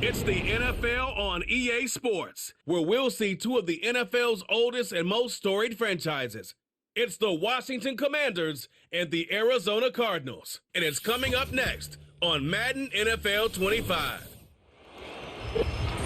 It's the NFL on EA Sports, where we'll see two of the NFL's oldest and most storied franchises. It's the Washington Commanders and the Arizona Cardinals. And it's coming up next on Madden NFL 25.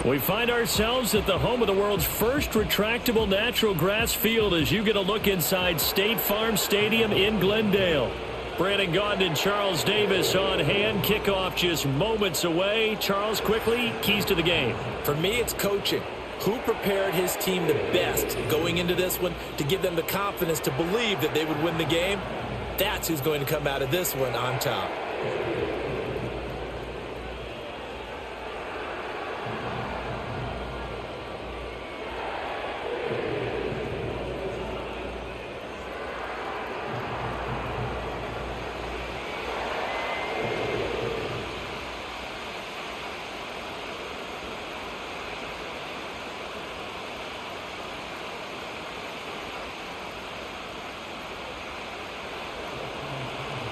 We find ourselves at the home of the world's first retractable natural grass field as you get a look inside State Farm Stadium in Glendale. Brandon Gaudin and Charles Davis on hand. Kickoff just moments away. Charles, quickly, keys to the game. For me, it's coaching. Who prepared his team the best going into this one to give them the confidence to believe that they would win the game? That's who's going to come out of this one on top.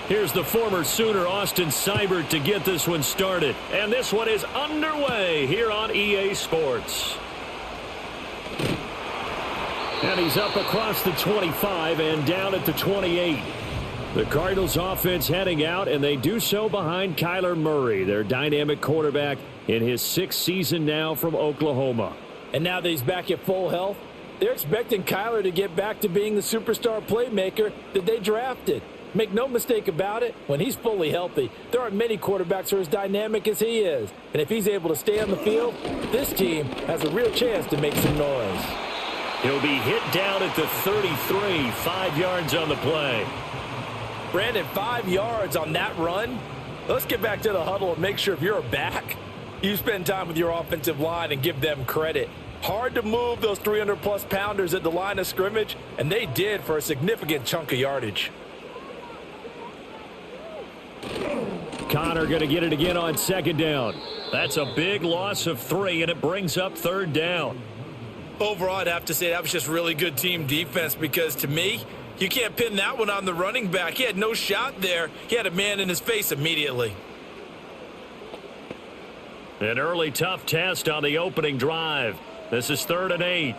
Here's the former Sooner, Austin Seibert, to get this one started. And this one is underway here on EA Sports. And he's up across the 25 and down at the 28. The Cardinals offense heading out, and they do so behind Kyler Murray, their dynamic quarterback in his 6th season now from Oklahoma. And now that he's back at full health, they're expecting Kyler to get back to being the superstar playmaker that they drafted. Make no mistake about it, when he's fully healthy, there aren't many quarterbacks who are as dynamic as he is. And if he's able to stay on the field, this team has a real chance to make some noise. He'll be hit down at the 33, 5 yards on the play. Brandon, 5 yards on that run? Let's get back to the huddle and make sure if you're a back, you spend time with your offensive line and give them credit. Hard to move those 300-plus pounders at the line of scrimmage, and they did for a significant chunk of yardage. Connor going to get it again on 2nd down. That's a big loss of 3, and it brings up 3rd down. Overall, I'd have to say that was just really good team defense because, to me, you can't pin that one on the running back. He had no shot there. He had a man in his face immediately. An early tough test on the opening drive. This is 3rd and 8.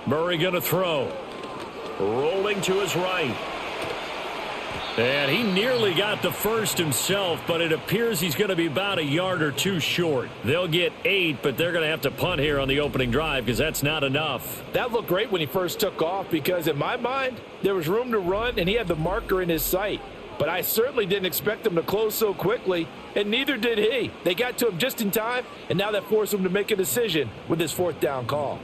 Murray going to throw. Rolling to his right. And he nearly got the first himself, but it appears he's going to be about a yard or 2 short. They'll get 8, but they're going to have to punt here on the opening drive because that's not enough. That looked great when he first took off because, in my mind, there was room to run and he had the marker in his sight. But I certainly didn't expect him to close so quickly, and neither did he. They got to him just in time, and now that forced him to make a decision with his 4th down call.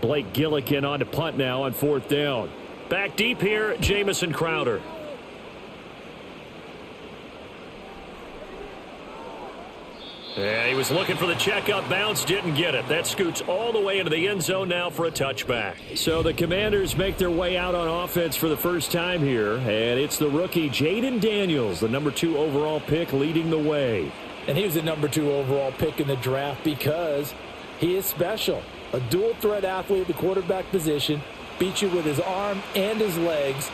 Blake Gillikin on to punt now on 4th down. Back deep here, Jamison Crowder. And he was looking for the checkup bounce, didn't get it. That scoots all the way into the end zone now for a touchback. So the Commanders make their way out on offense for the first time here, and it's the rookie Jaden Daniels, the number 2 overall pick, leading the way. And he was the number 2 overall pick in the draft because he is special. A dual-threat athlete at the quarterback position, beats you with his arm and his legs,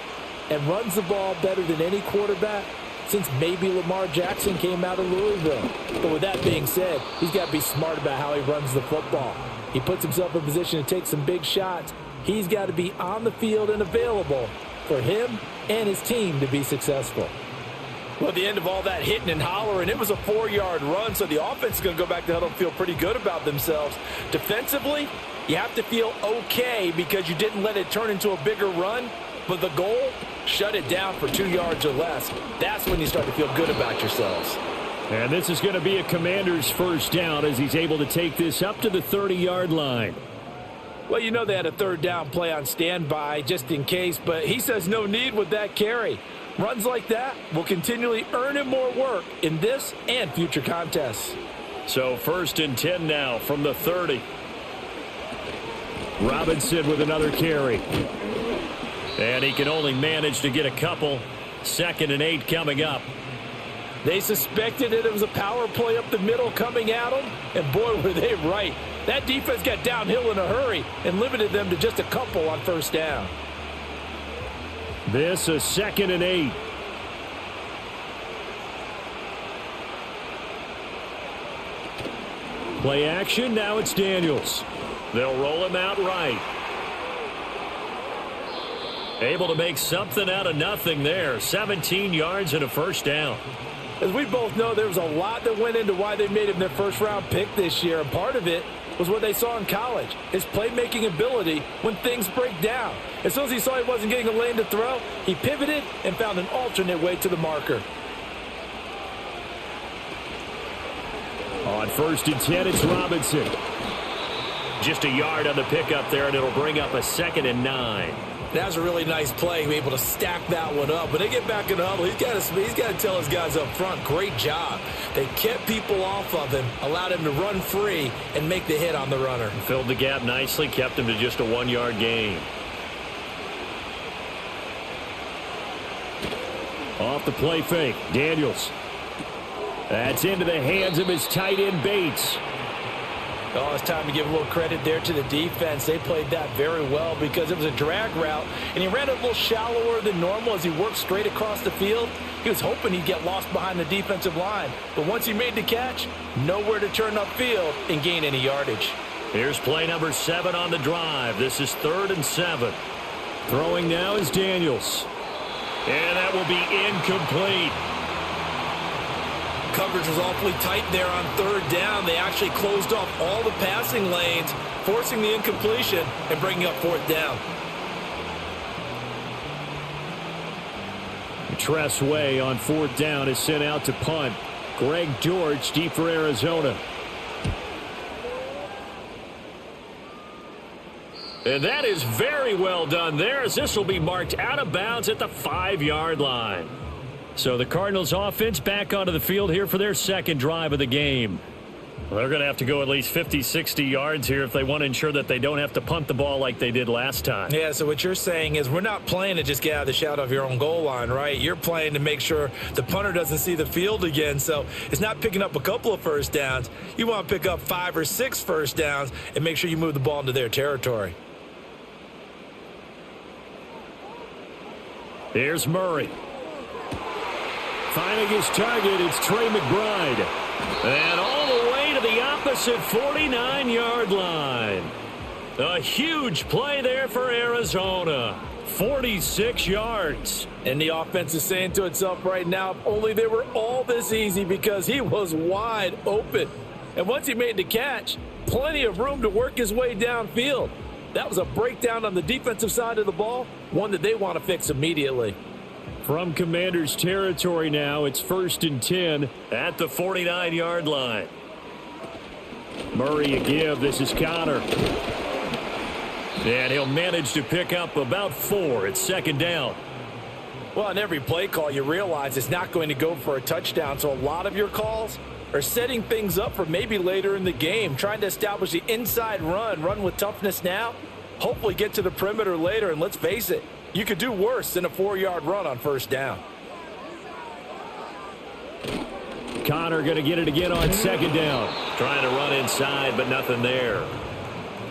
and runs the ball better than any quarterback since maybe Lamar Jackson came out of Louisville. But with that being said, he's got to be smart about how he runs the football. He puts himself in position to take some big shots. He's got to be on the field and available for him and his team to be successful. Well, at the end of all that hitting and hollering, it was a 4-yard run, so the offense is going to go back to the huddle and feel pretty good about themselves. Defensively, you have to feel okay because you didn't let it turn into a bigger run. But the goal, shut it down for 2 yards or less. That's when you start to feel good about yourselves. And this is going to be a Commander's 1st down as he's able to take this up to the 30-yard line. Well, you know they had a 3rd down play on standby just in case, but he says no need with that carry. Runs like that will continually earn him more work in this and future contests. So 1st and 10 now from the 30. Robinson with another carry. And he can only manage to get a couple. 2nd and 8 coming up. They suspected it was a power play up the middle coming at them, and boy, were they right. That defense got downhill in a hurry and limited them to just a couple on 1st down. This is 2nd and 8. Play action, now it's Daniels. They'll roll him out right. Able to make something out of nothing there. 17 yards and a first down. As we both know, there was a lot that went into why they made him their first-round pick this year, and part of it was what they saw in college, his playmaking ability when things break down. As soon as he saw he wasn't getting a lane to throw, he pivoted and found an alternate way to the marker. On 1st and 10, it's Robinson. Just a yard on the pickup there, and it'll bring up a 2nd and 9. That's a really nice play, be able to stack that one up. When they get back in the huddle, he's got to tell his guys up front, great job. They kept people off of him, allowed him to run free and make the hit on the runner. Filled the gap nicely, kept him to just a 1-yard gain. Off the play fake, Daniels. That's into the hands of his tight end, Bates. Oh, it's time to give a little credit there to the defense. They played that very well because it was a drag route, and he ran it a little shallower than normal as he worked straight across the field. He was hoping he'd get lost behind the defensive line, but once he made the catch, nowhere to turn upfield and gain any yardage. Here's play number 7 on the drive. This is 3rd and 7. Throwing now is Daniels. And that will be incomplete. Coverage was awfully tight there on 3rd down. They actually closed off all the passing lanes, forcing the incompletion and bringing up 4th down. Tress Way on 4th down is sent out to punt. Greg George deep for Arizona. And that is very well done there, as this will be marked out of bounds at the 5-yard line. So the Cardinals offense back onto the field here for their 2nd drive of the game. Well, they're going to have to go at least 50, 60 yards here if they want to ensure that they don't have to punt the ball like they did last time. Yeah, so what you're saying is we're not playing to just get out of the shadow of your own goal line, right? You're playing to make sure the punter doesn't see the field again. So it's not picking up a couple of first downs. You want to pick up 5 or 6 first downs and make sure you move the ball into their territory. Here's Murray. Finding his target, it's Trey McBride. And all the way to the opposite 49-yard line. A huge play there for Arizona. 46 yards. And the offense is saying to itself right now, if only they were all this easy, because he was wide open. And once he made the catch, plenty of room to work his way downfield. That was a breakdown on the defensive side of the ball, one that they want to fix immediately. From Commanders territory now, it's 1st and 10 at the 49-yard line. Murray a give. This is Connor. And he'll manage to pick up about 4. It's 2nd down. Well, on every play call, you realize it's not going to go for a touchdown. So a lot of your calls are setting things up for maybe later in the game, trying to establish the inside run with toughness now, hopefully get to the perimeter later. And let's face it, you could do worse than a 4-yard run on 1st down. Connor going to get it again on 2nd down. Trying to run inside, but nothing there.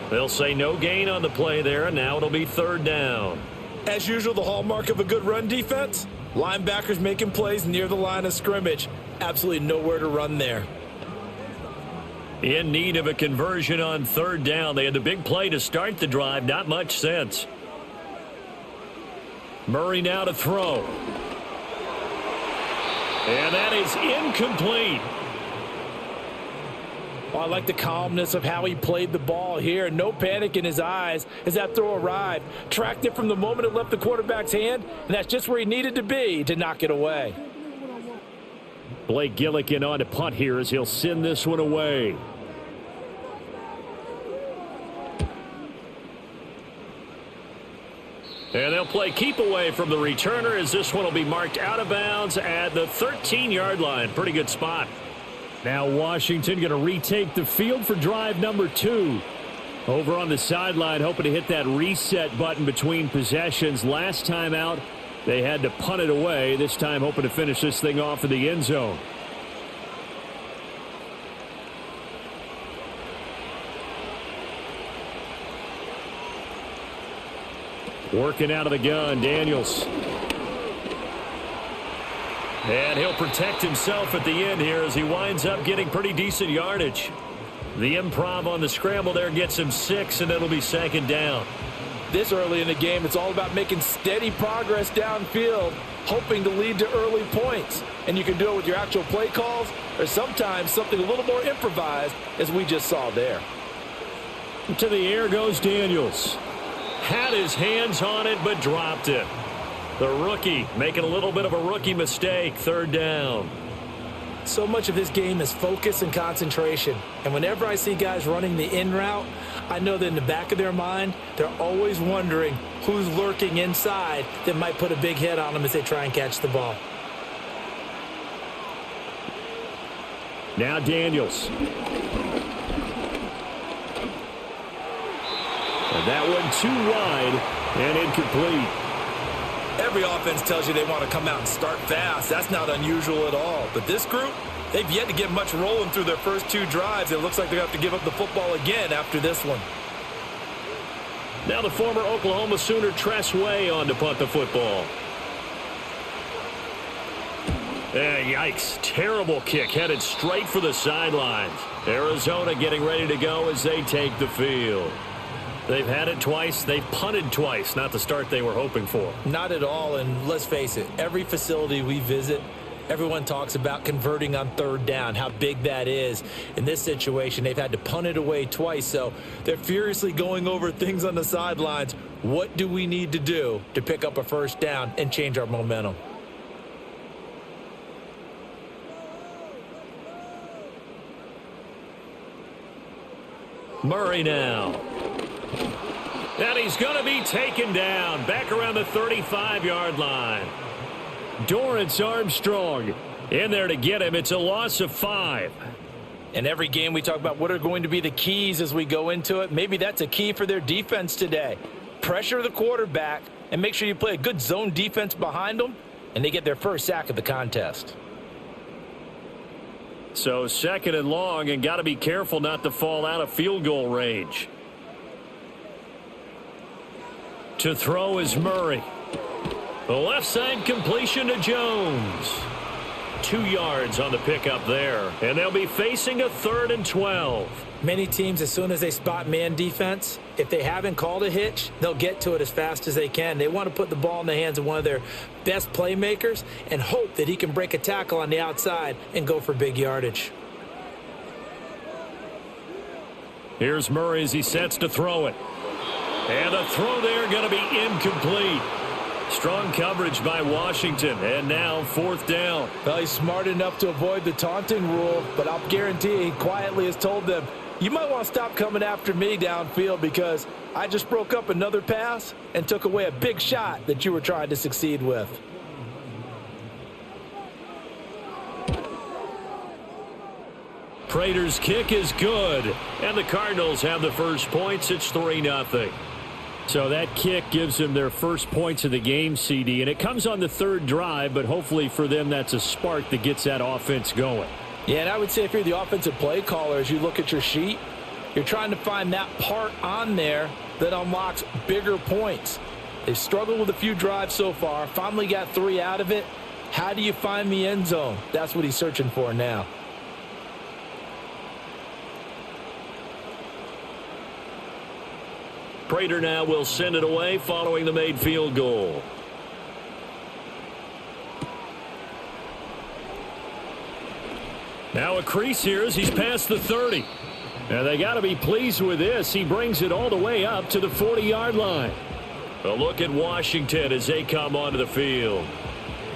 They'll say no gain on the play there, and now it'll be 3rd down. As usual, the hallmark of a good run defense, linebackers making plays near the line of scrimmage. Absolutely nowhere to run there. In need of a conversion on 3rd down. They had the big play to start the drive. Not much sense. Murray now to throw. And that is incomplete. Oh, I like the calmness of how he played the ball here. No panic in his eyes as that throw arrived. Tracked it from the moment it left the quarterback's hand, and that's just where he needed to be to knock it away. Blake Gillikin on to punt here as he'll send this one away. And they'll play keep away from the returner as this one will be marked out of bounds at the 13-yard line. Pretty good spot. Now Washington going to retake the field for drive number 2. Over on the sideline, hoping to hit that reset button between possessions. Last time out, they had to punt it away. This time hoping to finish this thing off in the end zone. Working out of the gun, Daniels. And he'll protect himself at the end here as he winds up getting pretty decent yardage. The improv on the scramble there gets him 6, and it'll be second down. This early in the game, it's all about making steady progress downfield, hoping to lead to early points. And you can do it with your actual play calls or sometimes something a little more improvised, as we just saw there. To the air goes Daniels. Had his hands on it, but dropped it. The rookie making a little bit of a rookie mistake, third down. So much of this game is focus and concentration. And whenever I see guys running the in route, I know that in the back of their mind, they're always wondering who's lurking inside that might put a big hit on them as they try and catch the ball. Now Daniels. And that one too wide and incomplete. Every offense tells you they want to come out and start fast. That's not unusual at all. But this group, they've yet to get much rolling through their first 2 drives. It looks like they're going to have to give up the football again after this one. Now the former Oklahoma Sooner Tress Way on to punt the football. Yikes. Terrible kick headed straight for the sidelines. Arizona getting ready to go as they take the field. They've had it twice. They've punted twice. Not the start they were hoping for. Not at all. And let's face it, every facility we visit, everyone talks about converting on third down, how big that is. In this situation, they've had to punt it away twice. So they're furiously going over things on the sidelines. What do we need to do to pick up a first down and change our momentum? Murray now. And he's going to be taken down back around the 35-yard line. Dorrance Armstrong in there to get him. It's a loss of 5. In every game we talk about what are going to be the keys as we go into it. Maybe that's a key for their defense today. Pressure the quarterback and make sure you play a good zone defense behind them, and they get their first sack of the contest. So second and long, and got to be careful not to fall out of field goal range. To throw is Murray. The left side completion to Jones. 2 yards on the pickup there. And they'll be facing a 3rd and 12. Many teams, as soon as they spot man defense, if they haven't called a hitch, they'll get to it as fast as they can. They want to put the ball in the hands of one of their best playmakers and hope that he can break a tackle on the outside and go for big yardage. Here's Murray as he sets to throw it. And the throw there going to be incomplete. Strong coverage by Washington, and now 4th down. Well, he's smart enough to avoid the taunting rule, but I'll guarantee he quietly has told them, you might want to stop coming after me downfield because I just broke up another pass and took away a big shot that you were trying to succeed with. Prater's kick is good, and the Cardinals have the first points. It's 3-0. So that kick gives them their first points of the game, CD, and it comes on the 3rd drive, but hopefully for them that's a spark that gets that offense going. Yeah, and I would say if you're the offensive play caller, as you look at your sheet, you're trying to find that part on there that unlocks bigger points. They've struggled with a few drives so far, finally got 3 out of it. How do you find the end zone? That's what he's searching for now. Prater now will send it away following the made field goal. Now a crease here as he's past the 30. And they got to be pleased with this. He brings it all the way up to the 40-yard line. A look at Washington as they come onto the field.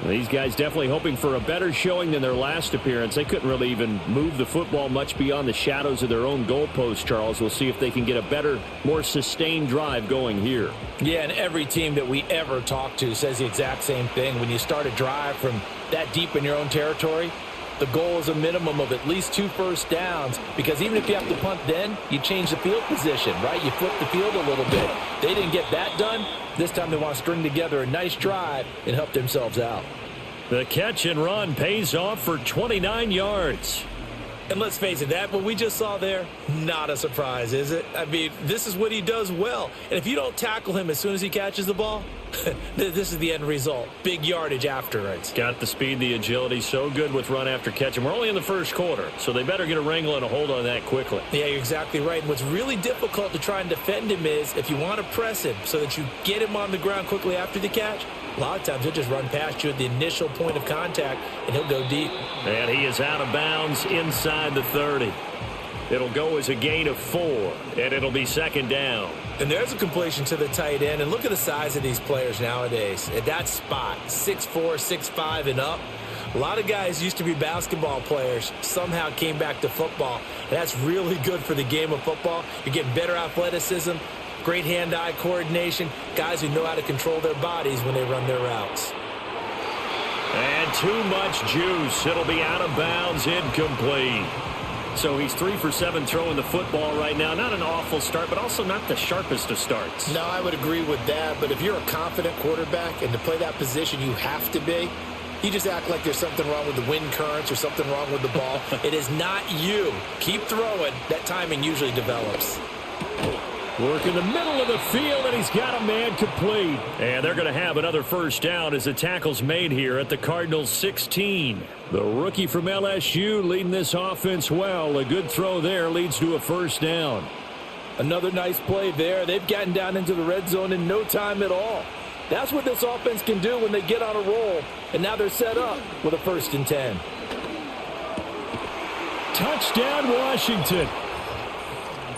These guys definitely hoping for a better showing than their last appearance. They couldn't really even move the football much beyond the shadows of their own goalpost, Charles. We'll see if they can get a better, more sustained drive going here. Yeah, and every team that we ever talk to says the exact same thing. When you start a drive from that deep in your own territory, the goal is a minimum of at least 2 first downs, because even if you have to punt then, you change the field position, right? You flip the field a little bit. They didn't get that done. This time they want to string together a nice drive and help themselves out. The catch and run pays off for 29 yards. And let's face it, that what we just saw there, not a surprise, is it? I mean, this is what he does well. And if you don't tackle him as soon as he catches the ball, this is the end result. Big yardage afterwards. Got the speed, the agility, so good with run after catch. And we're only in the first quarter, so they better get a wrangle and a hold on that quickly. Yeah, you're exactly right. And what's really difficult to try and defend him is if you want to press him so that you get him on the ground quickly after the catch, a lot of times he'll just run past you at the initial point of contact, and he'll go deep. And he is out of bounds inside the 30. It'll go as a gain of 4, and it'll be second down. And there's a completion to the tight end. And look at the size of these players nowadays. At that spot, 6'4", 6'5", and up. A lot of guys used to be basketball players, somehow came back to football. And that's really good for the game of football. You're getting better athleticism, great hand-eye coordination, guys who know how to control their bodies when they run their routes. And too much juice. It'll be out of bounds, incomplete. So he's 3 for 7 throwing the football right now. Not an awful start, but also not the sharpest of starts. No, I would agree with that. But if you're a confident quarterback and to play that position you have to be, you just act like there's something wrong with the wind currents or something wrong with the ball. It is not you. Keep throwing. That timing usually develops. Work in the middle of the field, and he's got a man complete. And they're going to have another first down as the tackle's made here at the Cardinals 16. The rookie from LSU leading this offense well. A good throw there leads to a first down. Another nice play there. They've gotten down into the red zone in no time at all. That's what this offense can do when they get on a roll. And now they're set up with a 1st and 10. Touchdown, Washington.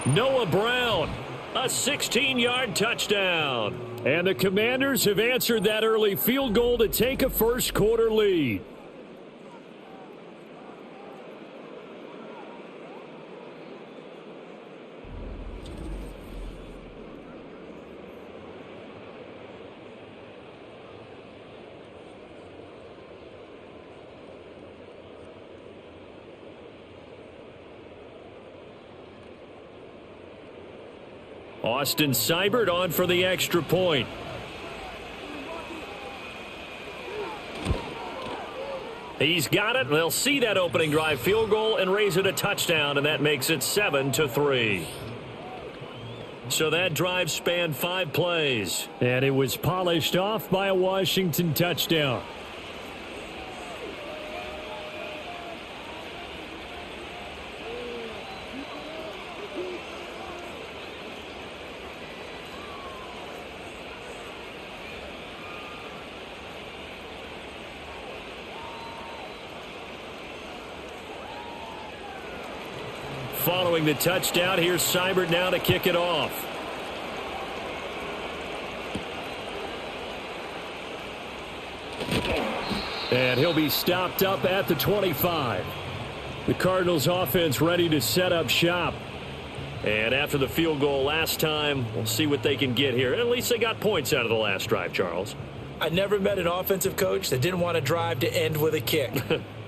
Noah Brown. A 16-yard touchdown. And the Commanders have answered that early field goal to take a first quarter lead. Austin Seibert on for the extra point. He's got it. They'll see that opening drive field goal and raise it a touchdown, and that makes it 7-3. So that drive spanned 5 plays. And it was polished off by a Washington touchdown. Following the touchdown, here's Seibert now to kick it off. And he'll be stopped up at the 25. The Cardinals offense ready to set up shop. And after the field goal last time, we'll see what they can get here. At least they got points out of the last drive, Charles. I never met an offensive coach that didn't want to drive to end with a kick.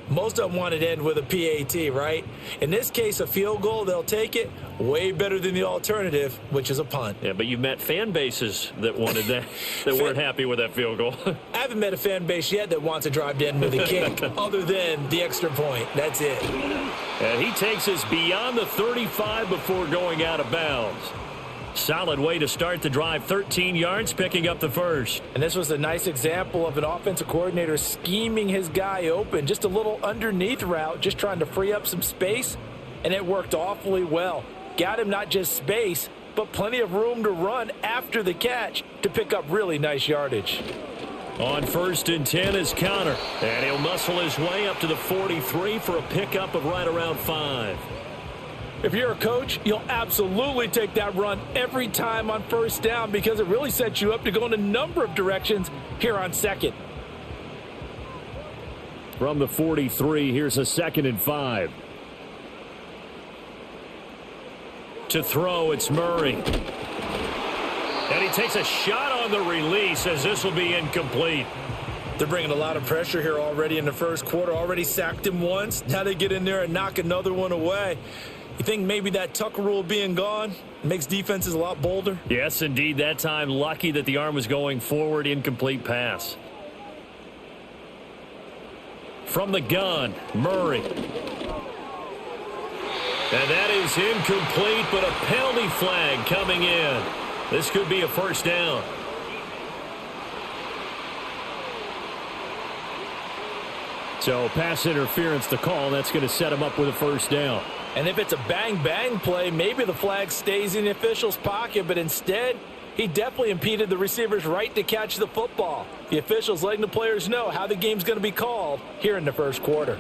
Most of them wanted to end with a PAT, right? In this case, a field goal, they'll take it. Way better than the alternative, which is a punt. Yeah, but you met fan bases that wanted that, that weren't happy with that field goal. I haven't met a fan base yet that wants to drive to end with a kick, other than the extra point. That's it. And he takes us beyond the 35 before going out of bounds. Solid way to start the drive, 13 yards, picking up the first. And this was a nice example of an offensive coordinator scheming his guy open. Just a little underneath route, just trying to free up some space, and it worked awfully well. Got him not just space, but plenty of room to run after the catch to pick up really nice yardage. On 1st and 10 is Connor, and he'll muscle his way up to the 43 for a pickup of right around 5. If you're a coach, you'll absolutely take that run every time on 1st down because it really sets you up to go in a number of directions here on 2nd. From the 43, here's a 2nd and 5. To throw, it's Murray. And he takes a shot on the release as this will be incomplete. They're bringing a lot of pressure here already in the first quarter. Already sacked him once. Now they get in there and knock another one away. You think maybe that Tucker rule being gone makes defenses a lot bolder? Yes, indeed. That time, lucky that the arm was going forward. Incomplete pass. From the gun, Murray. And that is incomplete, but a penalty flag coming in. This could be a first down. So pass interference to call. That's going to set him up with a first down. And if it's a bang-bang play, maybe the flag stays in the official's pocket, but instead, he definitely impeded the receiver's right to catch the football. The officials letting the players know how the game's going to be called here in the first quarter.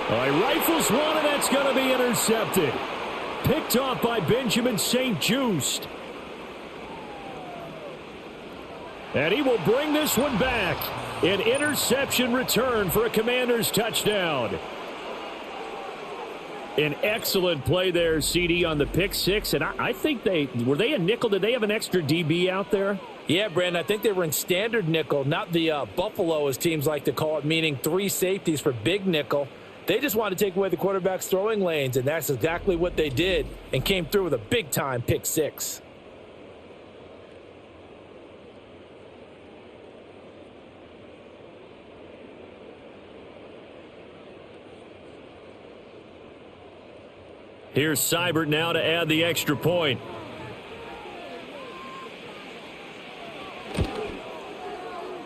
All right, rifles one, and that's going to be intercepted. Picked off by Benjamin St-Juste. And he will bring this one back. An interception return for a Commanders touchdown. An excellent play there, CD, on the pick six. And I think were they a nickel? Did they have an extra DB out there? Yeah, Brandon, I think they were in standard nickel, not the Buffalo, as teams like to call it, meaning 3 safeties for big nickel. They just wanted to take away the quarterback's throwing lanes, and that's exactly what they did and came through with a big-time pick six. Here's Seibert now to add the extra point.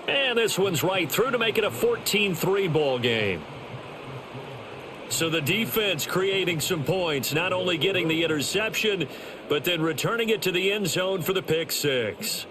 And this one's right through to make it a 14-3 ball game. So the defense creating some points, not only getting the interception, but then returning it to the end zone for the pick six.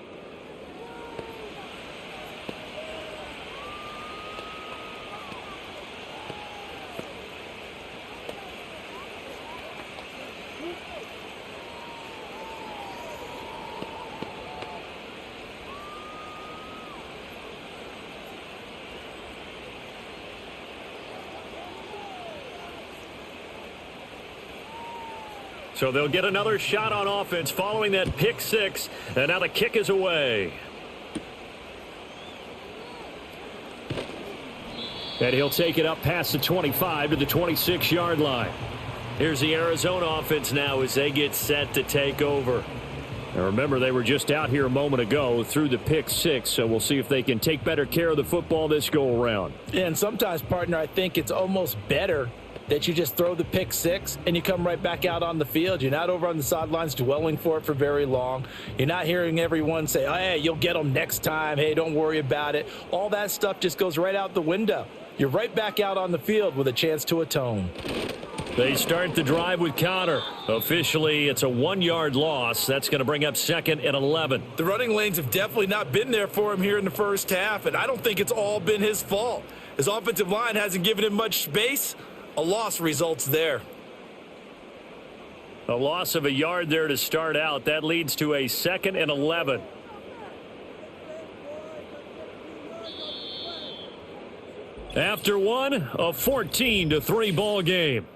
So they'll get another shot on offense following that pick six, and now the kick is away. And he'll take it up past the 25 to the 26-yard line. Here's the Arizona offense now as they get set to take over. Now remember, they were just out here a moment ago through the pick six, so we'll see if they can take better care of the football this go-around. Yeah, and sometimes, partner, I think it's almost better that you just throw the pick six and you come right back out on the field. You're not over on the sidelines dwelling for it for very long. You're not hearing everyone say, oh, hey, you'll get them next time. Hey, don't worry about it. All that stuff just goes right out the window. You're right back out on the field with a chance to atone. They start the drive with Conner. Officially, it's a 1-yard loss. That's going to bring up 2nd and 11. The running lanes have definitely not been there for him here in the first half, and I don't think it's all been his fault. His offensive line hasn't given him much space. A loss results there. A loss of a yard there to start out. That leads to a 2nd and 11. After one, a 14-3 ball game.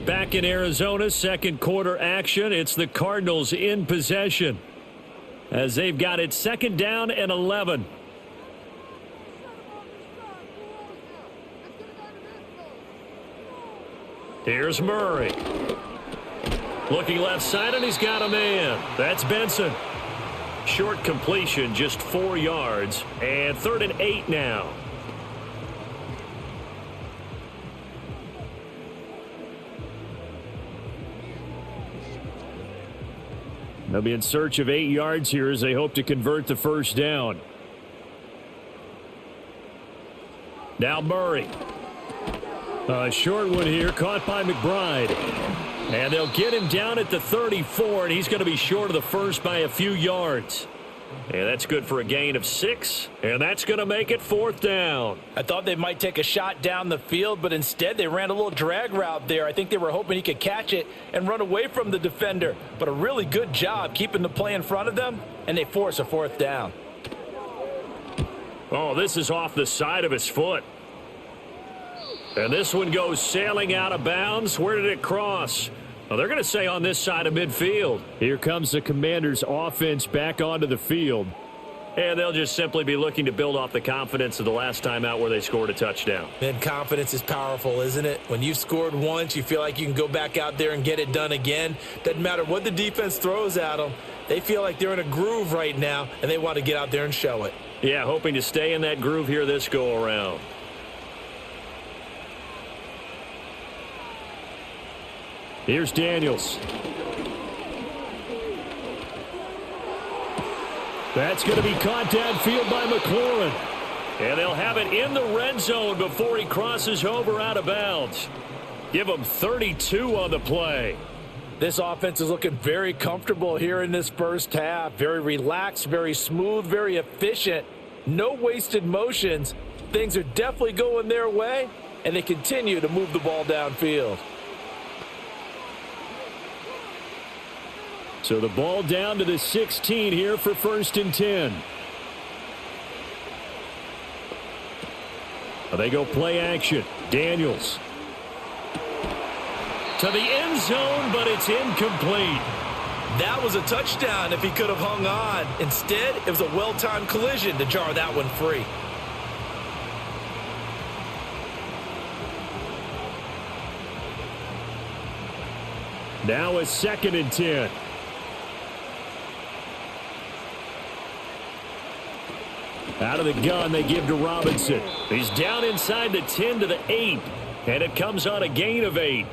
Back in Arizona, second quarter action. It's the Cardinals in possession as they've got it 2nd down and 11. Here's Murray. Looking left side, and he's got a man. That's Benson. Short completion, just 4 yards, and 3rd and 8 now. They'll be in search of 8 yards here as they hope to convert the first down. Now Murray. A short one here, caught by McBride. And they'll get him down at the 34, and he's going to be short of the first by a few yards. And that's good for a gain of 6, and that's going to make it 4th down. I thought they might take a shot down the field, but instead they ran a little drag route there. I think they were hoping he could catch it and run away from the defender. But a really good job keeping the play in front of them, and they force a 4th down. Oh, this is off the side of his foot. And this one goes sailing out of bounds. Where did it cross? Well, they're going to say on this side of midfield. Here comes the Commanders' offense back onto the field. And they'll just simply be looking to build off the confidence of the last time out where they scored a touchdown. And confidence is powerful, isn't it? When you've scored once, you feel like you can go back out there and get it done again. Doesn't matter what the defense throws at them. They feel like they're in a groove right now, and they want to get out there and show it. Yeah, hoping to stay in that groove here this go-around. Here's Daniels. That's going to be caught downfield by McLaurin. And they'll have it in the red zone before he crosses over out of bounds. Give him 32 on the play. This offense is looking very comfortable here in this first half. Very relaxed, very smooth, very efficient. No wasted motions. Things are definitely going their way, and they continue to move the ball downfield. So the ball down to the 16 here for 1st and 10. They go play action. Daniels. To the end zone, but it's incomplete. That was a touchdown if he could have hung on. Instead, it was a well-timed collision to jar that one free. Now a 2nd and 10. Out of the gun, they give to Robinson. He's down inside the 10 to the 8, and it comes on a gain of 8.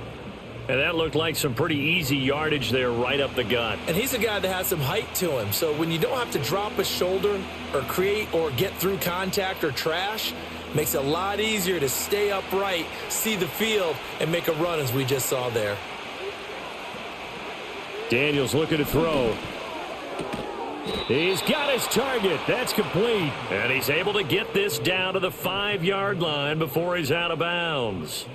And that looked like some pretty easy yardage there right up the gut. And he's a guy that has some height to him, so when you don't have to drop a shoulder or create or get through contact or trash, makes it a lot easier to stay upright, see the field, and make a run as we just saw there. Daniels looking to throw. He's got his target. That's complete. And he's able to get this down to the 5-yard line before he's out of bounds.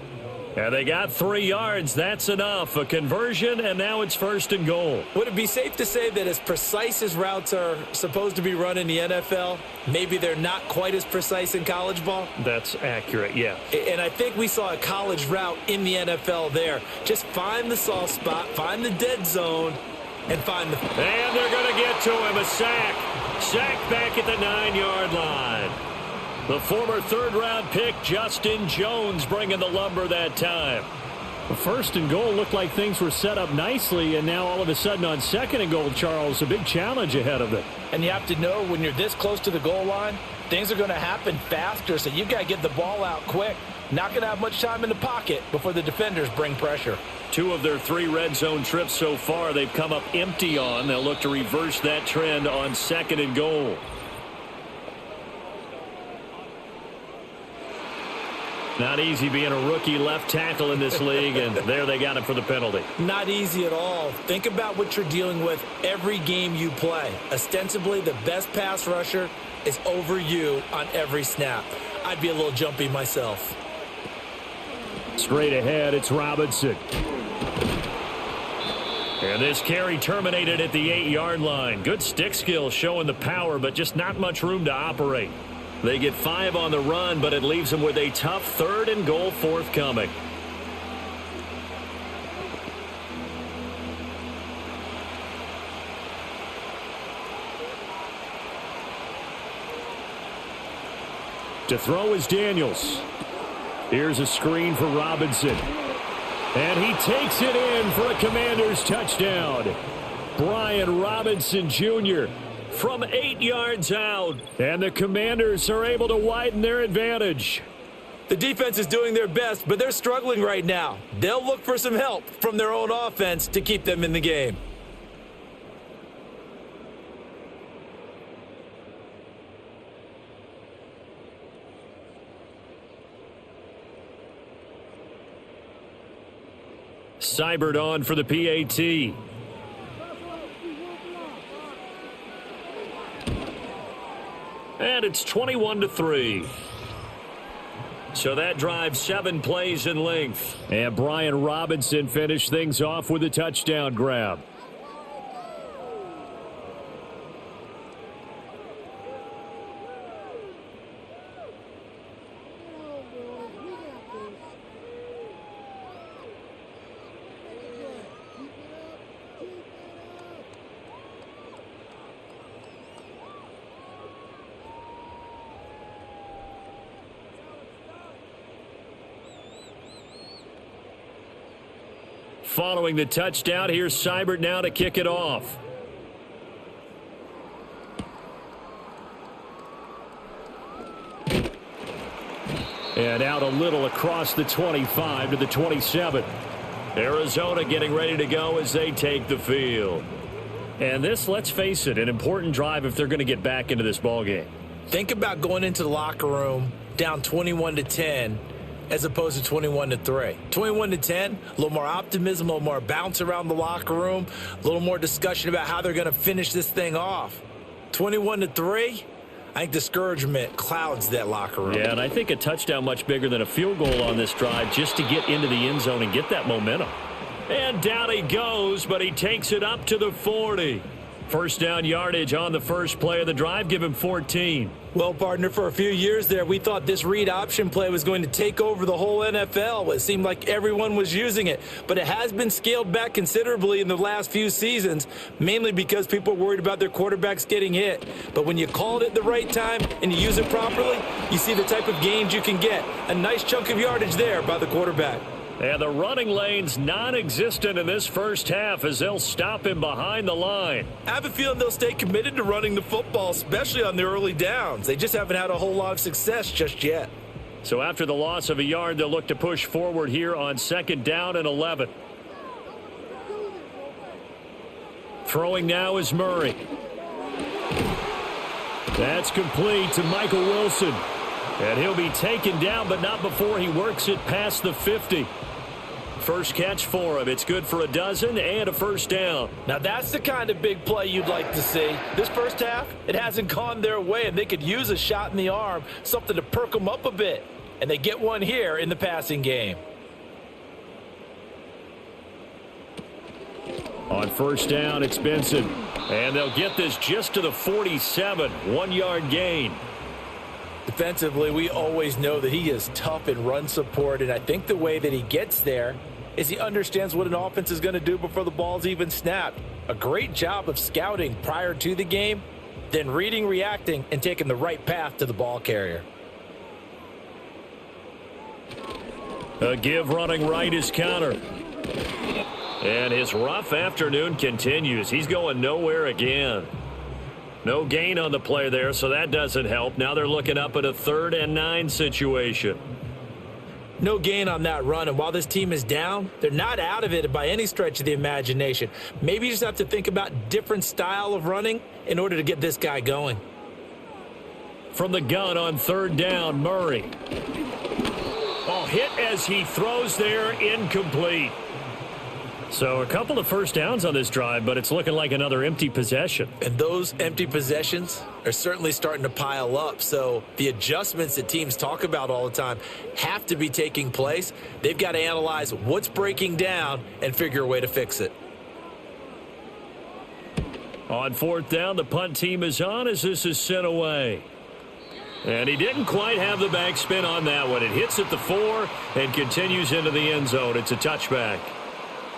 And they got 3 yards. That's enough. A conversion, and now it's 1st and goal. Would it be safe to say that as precise as routes are supposed to be run in the NFL, maybe they're not quite as precise in college ball? That's accurate, yeah. And I think we saw a college route in the NFL there. Just find the soft spot, find the dead zone, and find the... And they're going to get to him. A sack. Sack back at the 9-yard line. The former 3rd-round pick, Justin Jones, bringing the lumber that time. The 1st and goal looked like things were set up nicely, and now all of a sudden on 2nd and goal, Charles, a big challenge ahead of them. And you have to know when you're this close to the goal line, things are going to happen faster, so you've got to get the ball out quick. Not going to have much time in the pocket before the defenders bring pressure. 2 of their 3 red zone trips so far, they've come up empty on. They'll look to reverse that trend on 2nd and goal. Not easy being a rookie left tackle in this league, and there they got him for the penalty. Not easy at all. Think about what you're dealing with every game you play. Ostensibly, the best pass rusher is over you on every snap. I'd be a little jumpy myself. Straight ahead, it's Robinson. And this carry terminated at the 8-yard line. Good stick skill showing the power, but just not much room to operate. They get 5 on the run, but it leaves them with a tough 3rd and goal forthcoming. To throw is Daniels. Here's a screen for Robinson. And he takes it in for a Commanders touchdown. Brian Robinson Jr. from 8 yards out. And the Commanders are able to widen their advantage. The defense is doing their best, but they're struggling right now. They'll look for some help from their own offense to keep them in the game. Seibert on for the PAT. And it's 21-3. So that drives 7 plays in length. And Brian Robinson finished things off with a touchdown grab. following the touchdown. Here's Seibert now to kick it off. And out a little across the 25 to the 27. Arizona getting ready to go as they take the field. And this, let's face it, an important drive if they're going to get back into this ballgame. Think about going into the locker room down 21-10 as opposed to 21-3. 21-10, a little more optimism, a little more bounce around the locker room, a little more discussion about how they're going to finish this thing off. 21-3, I think discouragement clouds that locker room. Yeah, and I think a touchdown much bigger than a field goal on this drive just to get into the end zone and get that momentum. And down he goes, but he takes it up to the 40. First down yardage on the first play of the drive. Give him 14. Well, partner, for a few years there, we thought this read option play was going to take over the whole NFL. It seemed like everyone was using it, but it has been scaled back considerably in the last few seasons, mainly because people are worried about their quarterbacks getting hit. But when you call it at the right time and you use it properly, you see the type of gains you can get. A nice chunk of yardage there by the quarterback. And the running lane's non-existent in this first half as they'll stop him behind the line. I have a feeling they'll stay committed to running the football, especially on the early downs. They just haven't had a whole lot of success just yet. So after the loss of a yard, they'll look to push forward here on second down and 11. Throwing now is Murray. That's complete to Michael Wilson. And he'll be taken down, but not before he works it past the 50. First catch for him. It's good for a dozen and a first down. Now that's the kind of big play you'd like to see. This first half, it hasn't gone their way, and they could use a shot in the arm, something to perk them up a bit. And they get one here in the passing game. On first down, it's Benson. And they'll get this just to the 47. 1-yard gain. Defensively, we always know that he is tough in run support, and I think the way that he gets there is he understands what an offense is going to do before the ball's even snapped. A great job of scouting prior to the game, then reading, reacting, and taking the right path to the ball carrier. A give running right is counter. And his rough afternoon continues. He's going nowhere again. No gain on the play there, so that doesn't help. Now they're looking up at a 3rd and 9 situation. No gain on that run, and while this team is down, they're not out of it by any stretch of the imagination. Maybe you just have to think about different style of running in order to get this guy going. From the gun on 3rd down, Murray. Oh, hit as he throws there, incomplete. So a couple of first downs on this drive, but it's looking like another empty possession. And those empty possessions are certainly starting to pile up. So the adjustments that teams talk about all the time have to be taking place. They've got to analyze what's breaking down and figure a way to fix it. On 4th down, the punt team is on as this is sent away. And he didn't quite have the backspin on that one. It hits at the 4 and continues into the end zone. It's a touchback.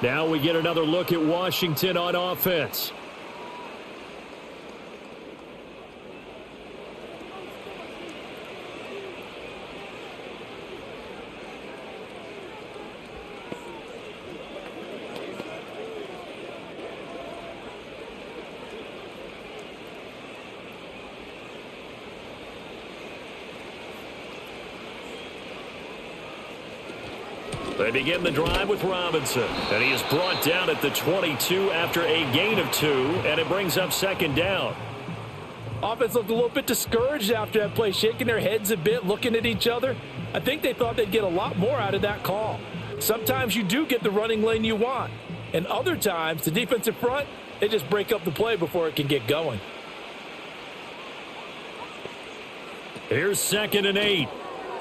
Now we get another look at Washington on offense. They begin the drive with Robinson, and he is brought down at the 22 after a gain of 2, and it brings up second down. Offense looked a little bit discouraged after that play, shaking their heads a bit, looking at each other. I think they thought they'd get a lot more out of that call. Sometimes you do get the running lane you want, and other times the defensive front, they just break up the play before it can get going. Here's 2nd and 8.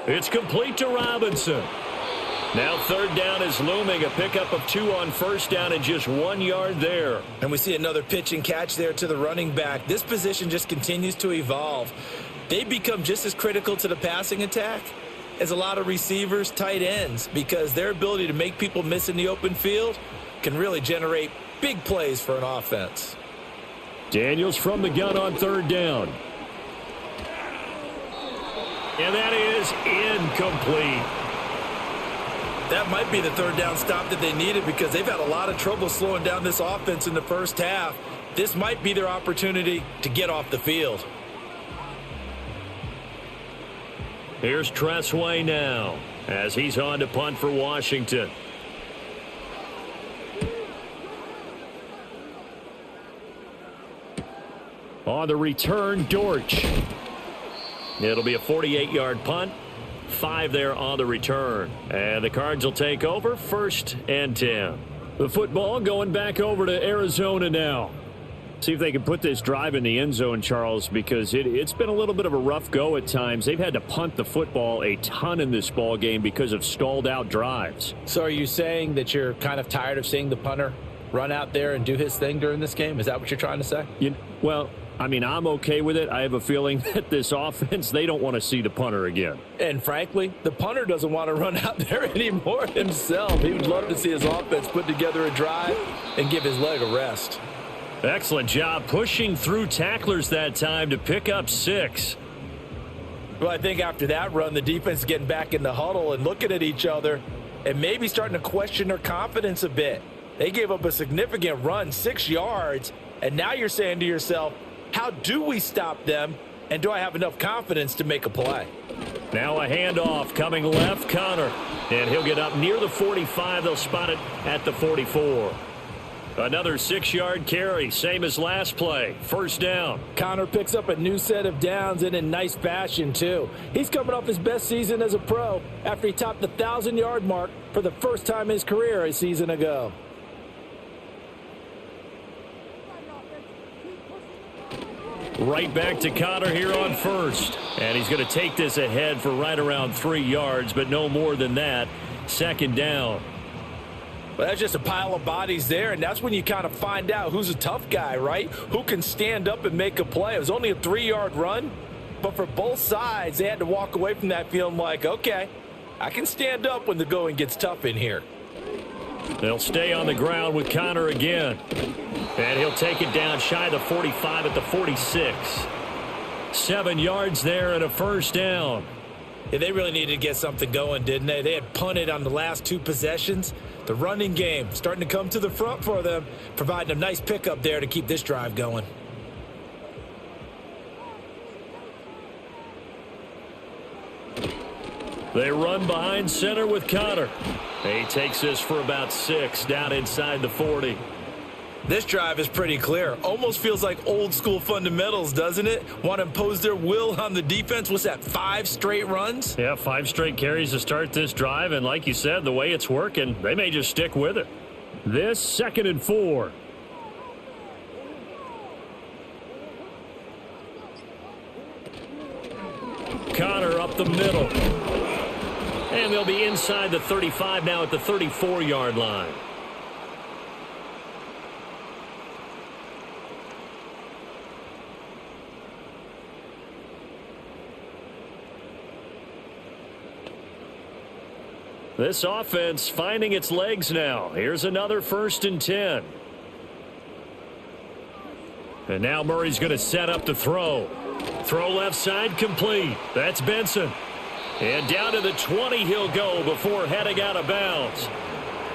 It's complete to Robinson. Now 3rd down is looming, a pickup of 2 on first down and just 1 yard there. And we see another pitch and catch there to the running back. This position just continues to evolve. They become just as critical to the passing attack as a lot of receivers, tight ends, because their ability to make people miss in the open field can really generate big plays for an offense. Daniels from the gun on 3rd down. And that is incomplete. That might be the third down stop that they needed because they've had a lot of trouble slowing down this offense in the first half. This might be their opportunity to get off the field. Here's Tressway now as he's on to punt for Washington. On the return, Dortch. It'll be a 48-yard punt. 5 there on the return. And the Cards will take over 1st and 10. The football going back over to Arizona now. See if they can put this drive in the end zone, Charles, because it's been a little bit of a rough go at times. They've had to punt the football a ton in this ball game because of stalled out drives. So are you saying that you're kind of tired of seeing the punter run out there and do his thing during this game? Is that what you're trying to say? Well, I mean, I'm okay with it. I have a feeling that this offense, they don't want to see the punter again. And frankly, the punter doesn't want to run out there anymore himself. He would love to see his offense put together a drive and give his leg a rest. Excellent job pushing through tacklers that time to pick up 6. Well, I think after that run, the defense is getting back in the huddle and looking at each other and maybe starting to question their confidence a bit. They gave up a significant run, 6 yards, and now you're saying to yourself, how do we stop them, and do I have enough confidence to make a play? Now a handoff coming left, Connor. And he'll get up near the 45. They'll spot it at the 44. Another 6-yard carry, same as last play. 1st down. Connor picks up a new set of downs and in nice fashion, too. He's coming off his best season as a pro after he topped the 1,000-yard mark for the first time in his career a season ago. Right back to Connor here on 1st. And he's going to take this ahead for right around 3 yards, but no more than that. 2nd down. Well, that's just a pile of bodies there, and that's when you kind of find out who's a tough guy, right? Who can stand up and make a play. It was only a 3-yard run, but for both sides, they had to walk away from that feeling like, okay, I can stand up when the going gets tough in here. They'll stay on the ground with Connor again. And he'll take it down shy of the 45 at the 46. 7 yards there and a 1st down. Yeah, they really needed to get something going, didn't they? They had punted on the last 2 possessions. The running game starting to come to the front for them, providing a nice pickup there to keep this drive going. They run behind center with Connor. He takes this for about 6 down inside the 40. This drive is pretty clear. Almost feels like old school fundamentals, doesn't it? Want to impose their will on the defense. What's that, 5 straight runs? Yeah, 5 straight carries to start this drive. And like you said, the way it's working, they may just stick with it. This 2nd and 4. Connor up the middle. And they'll be inside the 35 now at the 34-yard line. This offense finding its legs now. Here's another 1st and 10. And now Murray's going to set up the throw. Throw left side complete. That's Benson. And down to the 20 he'll go before heading out of bounds.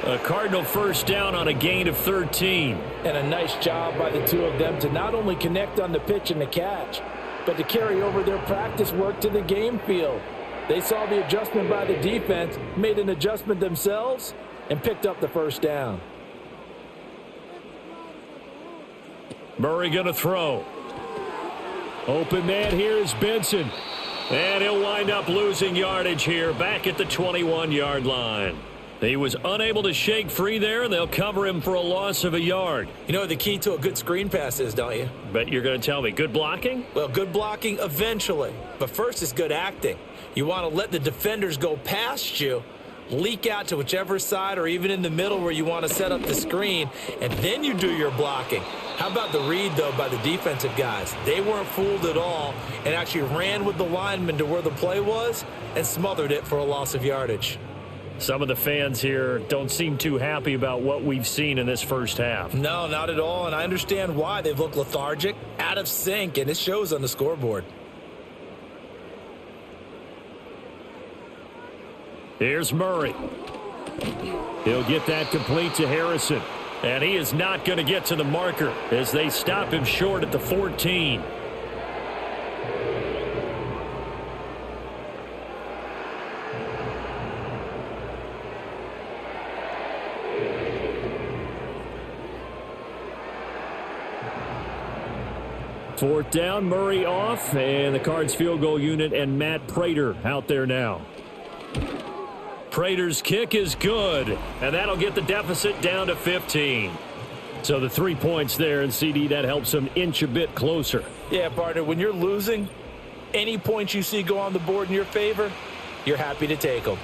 A Cardinal 1st down on a gain of 13. And a nice job by the 2 of them to not only connect on the pitch and the catch, but to carry over their practice work to the game field. They saw the adjustment by the defense, made an adjustment themselves, and picked up the 1st down. Murray going to throw. Open man here is Benson. And he'll wind up losing yardage here back at the 21-yard line. He was unable to shake free there, and they'll cover him for a loss of a yard. You know what the key to a good screen pass is, don't you? Bet you're going to tell me. Good blocking? Well, good blocking eventually. But first is good acting. You want to let the defenders go past you, leak out to whichever side or even in the middle where you want to set up the screen, and then you do your blocking. How about the read, though, by the defensive guys? They weren't fooled at all and actually ran with the lineman to where the play was and smothered it for a loss of yardage. Some of the fans here don't seem too happy about what we've seen in this first half. No, not at all, and I understand why. They've looked lethargic, out of sync, and it shows on the scoreboard. Here's Murray. He'll get that complete to Harrison. And he is not going to get to the marker as they stop him short at the 14. Fourth down, Murray off, and the Cards field goal unit and Matt Prater out there now. Prater's kick is good, and that'll get the deficit down to 15. So the 3 points there, and CD, that helps them inch a bit closer. Yeah, partner, when you're losing, any points you see go on the board in your favor, you're happy to take them.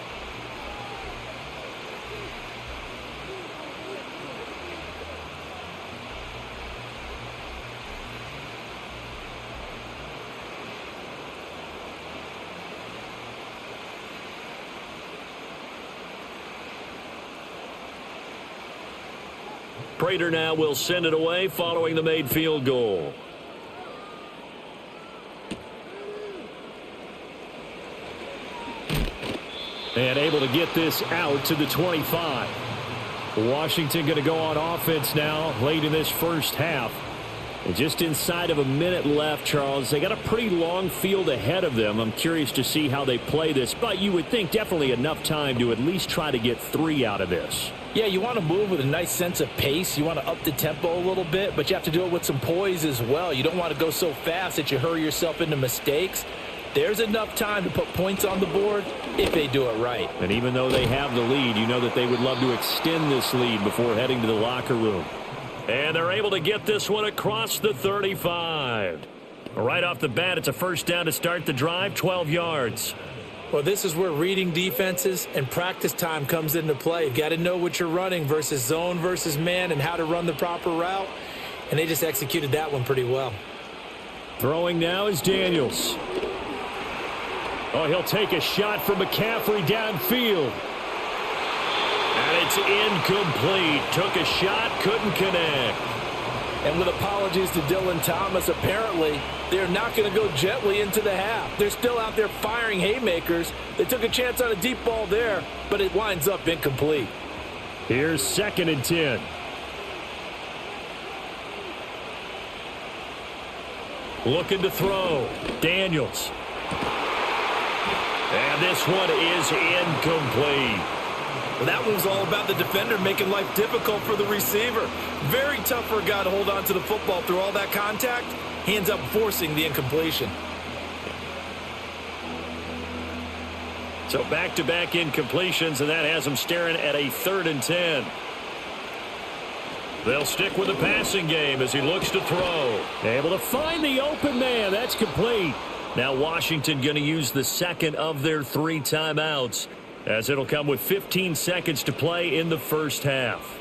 Prater now will send it away following the made field goal. And able to get this out to the 25. Washington going to go on offense now late in this first half. And just inside of a minute left, Charles. They got a pretty long field ahead of them. I'm curious to see how they play this. But you would think definitely enough time to at least try to get 3 out of this. Yeah, you want to move with a nice sense of pace. You want to up the tempo a little bit, but you have to do it with some poise as well. You don't want to go so fast that you hurry yourself into mistakes. There's enough time to put points on the board if they do it right. And even though they have the lead, you know that they would love to extend this lead before heading to the locker room. And they're able to get this one across the 35. Right off the bat, it's a first down to start the drive, 12 yards. Well, this is where reading defenses and practice time comes into play. You've got to know what you're running versus zone versus man and how to run the proper route. And they just executed that one pretty well. Throwing now is Daniels. Oh, he'll take a shot from McCaffrey downfield. And it's incomplete. Took a shot, couldn't connect. And with apologies to Dylan Thomas, apparently they're not going to go gently into the half. They're still out there firing haymakers. They took a chance on a deep ball there, but it winds up incomplete. Here's 2nd and 10. Looking to throw. Daniels. And this one is incomplete. Well, that one was all about the defender making life difficult for the receiver. Very tough for a guy to hold on to the football through all that contact. He ends up forcing the incompletion. So back-to-back incompletions, and that has them staring at a 3rd and 10. They'll stick with the passing game as he looks to throw. Able to find the open man. That's complete. Now Washington going to use the second of their 3 timeouts, as it'll come with 15 seconds to play in the first half.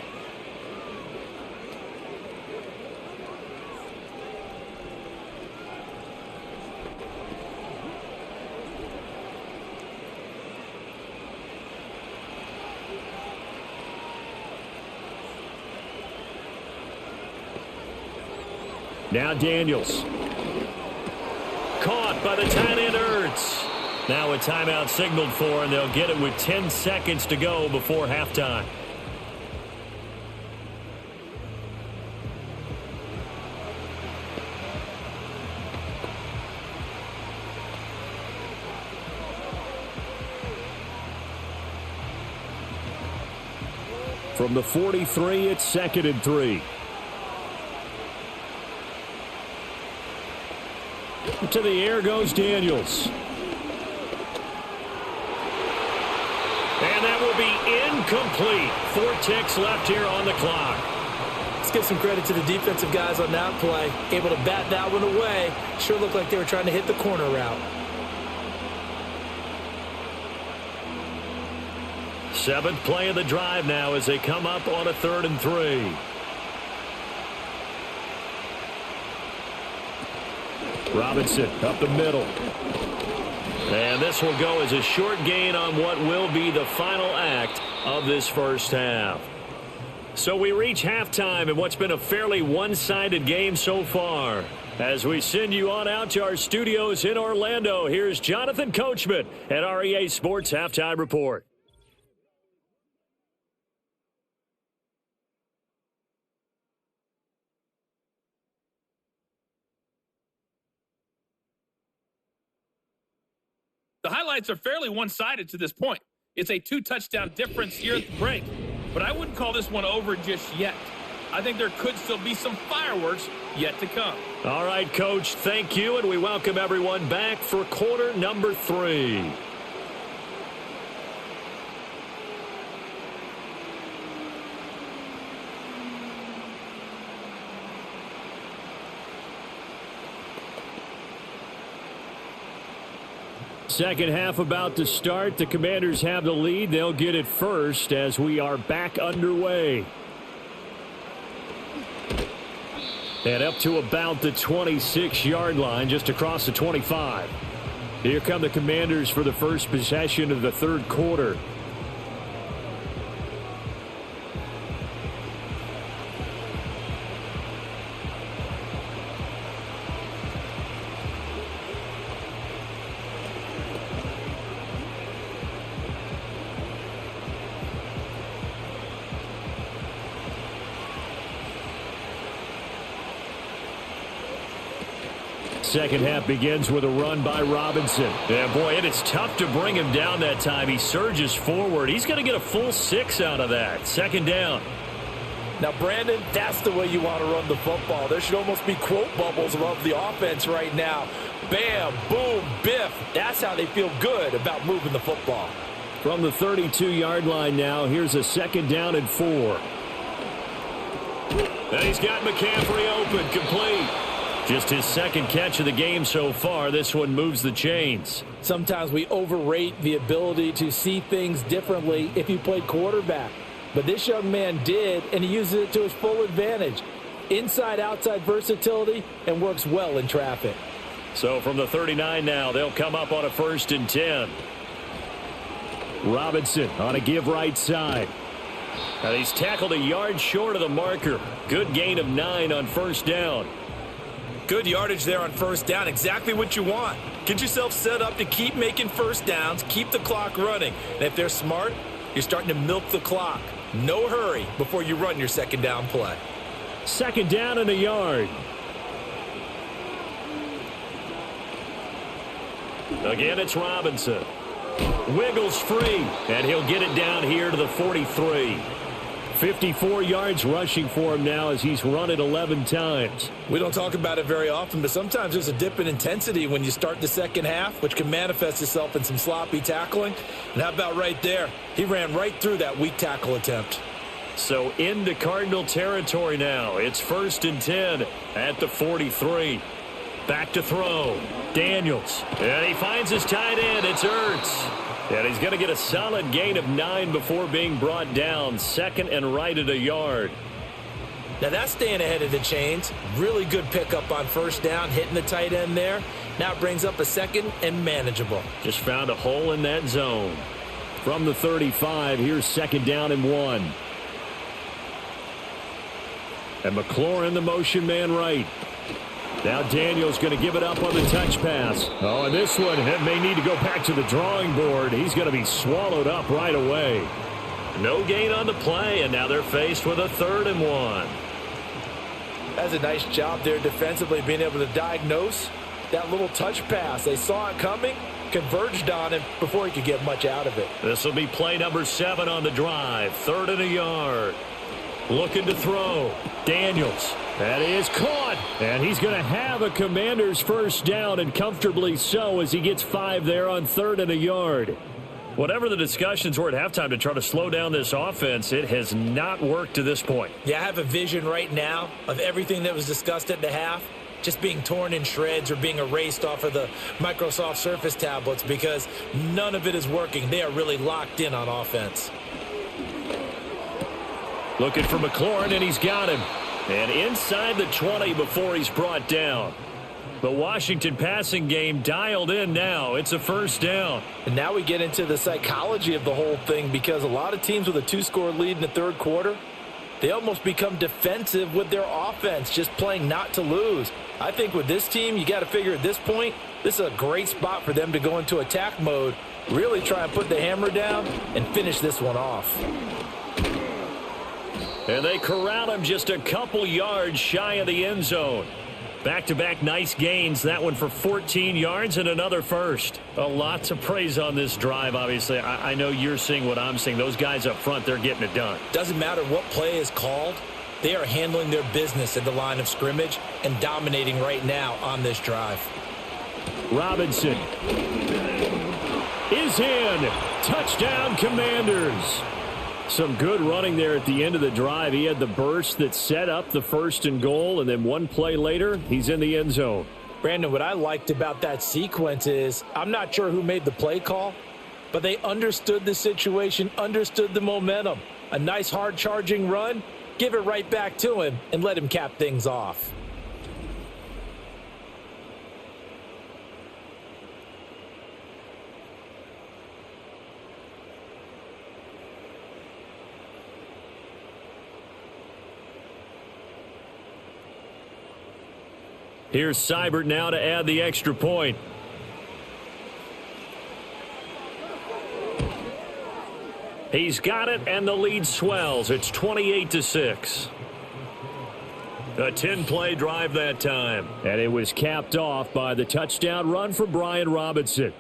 Now Daniels. Caught by the tight end Ertz. Now a timeout signaled for, and they'll get it with 10 seconds to go before halftime. From the 43, it's 2nd and 3. To the air goes Daniels. And that will be incomplete. 4 ticks left here on the clock. Let's give some credit to the defensive guys on that play. Able to bat that one away. Sure looked like they were trying to hit the corner route. 7th play of the drive now as they come up on a 3rd and 3. Robinson up the middle. And this will go as a short gain on what will be the final act of this first half. So we reach halftime in what's been a fairly one-sided game so far. As we send you on out to our studios in Orlando, here's Jonathan Coachman at our EA Sports Halftime Report. The highlights are fairly one-sided to this point. It's a 2-touchdown difference here at the break. But I wouldn't call this one over just yet. I think there could still be some fireworks yet to come. All right, Coach, thank you, and we welcome everyone back for quarter number 3. Second half about to start. The Commanders have the lead. They'll get it first as we are back underway. And up to about the 26-yard line, just across the 25. Here come the Commanders for the first possession of the third quarter. Second half begins with a run by Robinson. Yeah, boy, it is tough to bring him down that time. He surges forward. He's going to get a full 6 out of that. Second down. Now, Brandon, that's the way you want to run the football. There should almost be quote bubbles above the offense right now. Bam, boom, biff. That's how they feel good about moving the football. From the 32-yard line now, here's a second down and 4. And he's got McCaffrey open, complete. Just his second catch of the game so far. This one moves the chains. Sometimes we overrate the ability to see things differently if you played quarterback. But this young man did, and he uses it to his full advantage. Inside-outside versatility and works well in traffic. So from the 39 now, they'll come up on a 1st and 10. Robinson on a give right side. And he's tackled a yard short of the marker. Good gain of 9 on first down. Good yardage there on first down. Exactly what you want. Get yourself set up to keep making first downs, keep the clock running. And if they're smart, you're starting to milk the clock. No hurry before you run your second down play. Second down and a yard. Again, it's Robinson. Wiggles free, and he'll get it down here to the 43. 54 yards rushing for him now as he's run it 11 times. We don't talk about it very often, but sometimes there's a dip in intensity when you start the second half, which can manifest itself in some sloppy tackling. And how about right there? He ran right through that weak tackle attempt. So into Cardinal territory now. It's 1st and 10 at the 43. Back to throw. Daniels. And he finds his tight end. It's Ertz. And he's going to get a solid gain of 9 before being brought down. Second and right at a yard. Now that's staying ahead of the chains. Really good pickup on first down, hitting the tight end there. Now it brings up a second and manageable. Just found a hole in that zone. From the 35, here's second down and 1. And McLaurin, the motion man right. Now Daniels going to give it up on the touch pass. Oh, and this one may need to go back to the drawing board. He's going to be swallowed up right away. No gain on the play, and now they're faced with a 3rd and 1. That's a nice job there defensively, being able to diagnose that little touch pass. They saw it coming, converged on him before he could get much out of it. This will be play number 7 on the drive. 3rd and a yard. Looking to throw. Daniels. That is caught. And he's going to have a Commander's first down, and comfortably so, as he gets 5 there on 3rd and a yard. Whatever the discussions were at halftime to try to slow down this offense, it has not worked to this point. Yeah, I have a vision right now of everything that was discussed at the half just being torn in shreds or being erased off of the Microsoft Surface tablets, because none of it is working. They are really locked in on offense. Looking for McLaurin, and he's got him. And inside the 20 before he's brought down. The Washington passing game dialed in now. It's a first down. And now we get into the psychology of the whole thing, because a lot of teams with a 2-score lead in the third quarter, they almost become defensive with their offense, just playing not to lose. I think with this team, you got to figure at this point, this is a great spot for them to go into attack mode, really try and put the hammer down and finish this one off. And they corral him just a couple yards shy of the end zone. Back-to-back nice gains. That one for 14 yards and another first. A lot to praise on this drive, obviously. I know you're seeing what I'm seeing. Those guys up front, they're getting it done. Doesn't matter what play is called. They are handling their business at the line of scrimmage and dominating right now on this drive. Robinson is in. Touchdown, Commanders. Some good running there at the end of the drive. He had the burst that set up the 1st and goal, and then one play later, he's in the end zone. Brandon, what I liked about that sequence is I'm not sure who made the play call, but they understood the situation, understood the momentum. A nice hard-charging run, give it right back to him, and let him cap things off. Here's Seibert now to add the extra point. He's got it, and the lead swells. It's 28-6. A 10-play drive that time. And it was capped off by the touchdown run for Brian Robinson.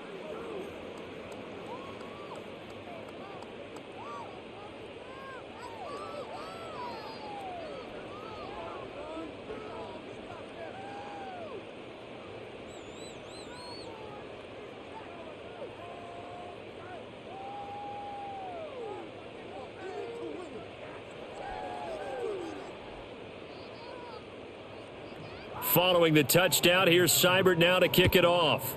Following the touchdown, here's Seibert now to kick it off.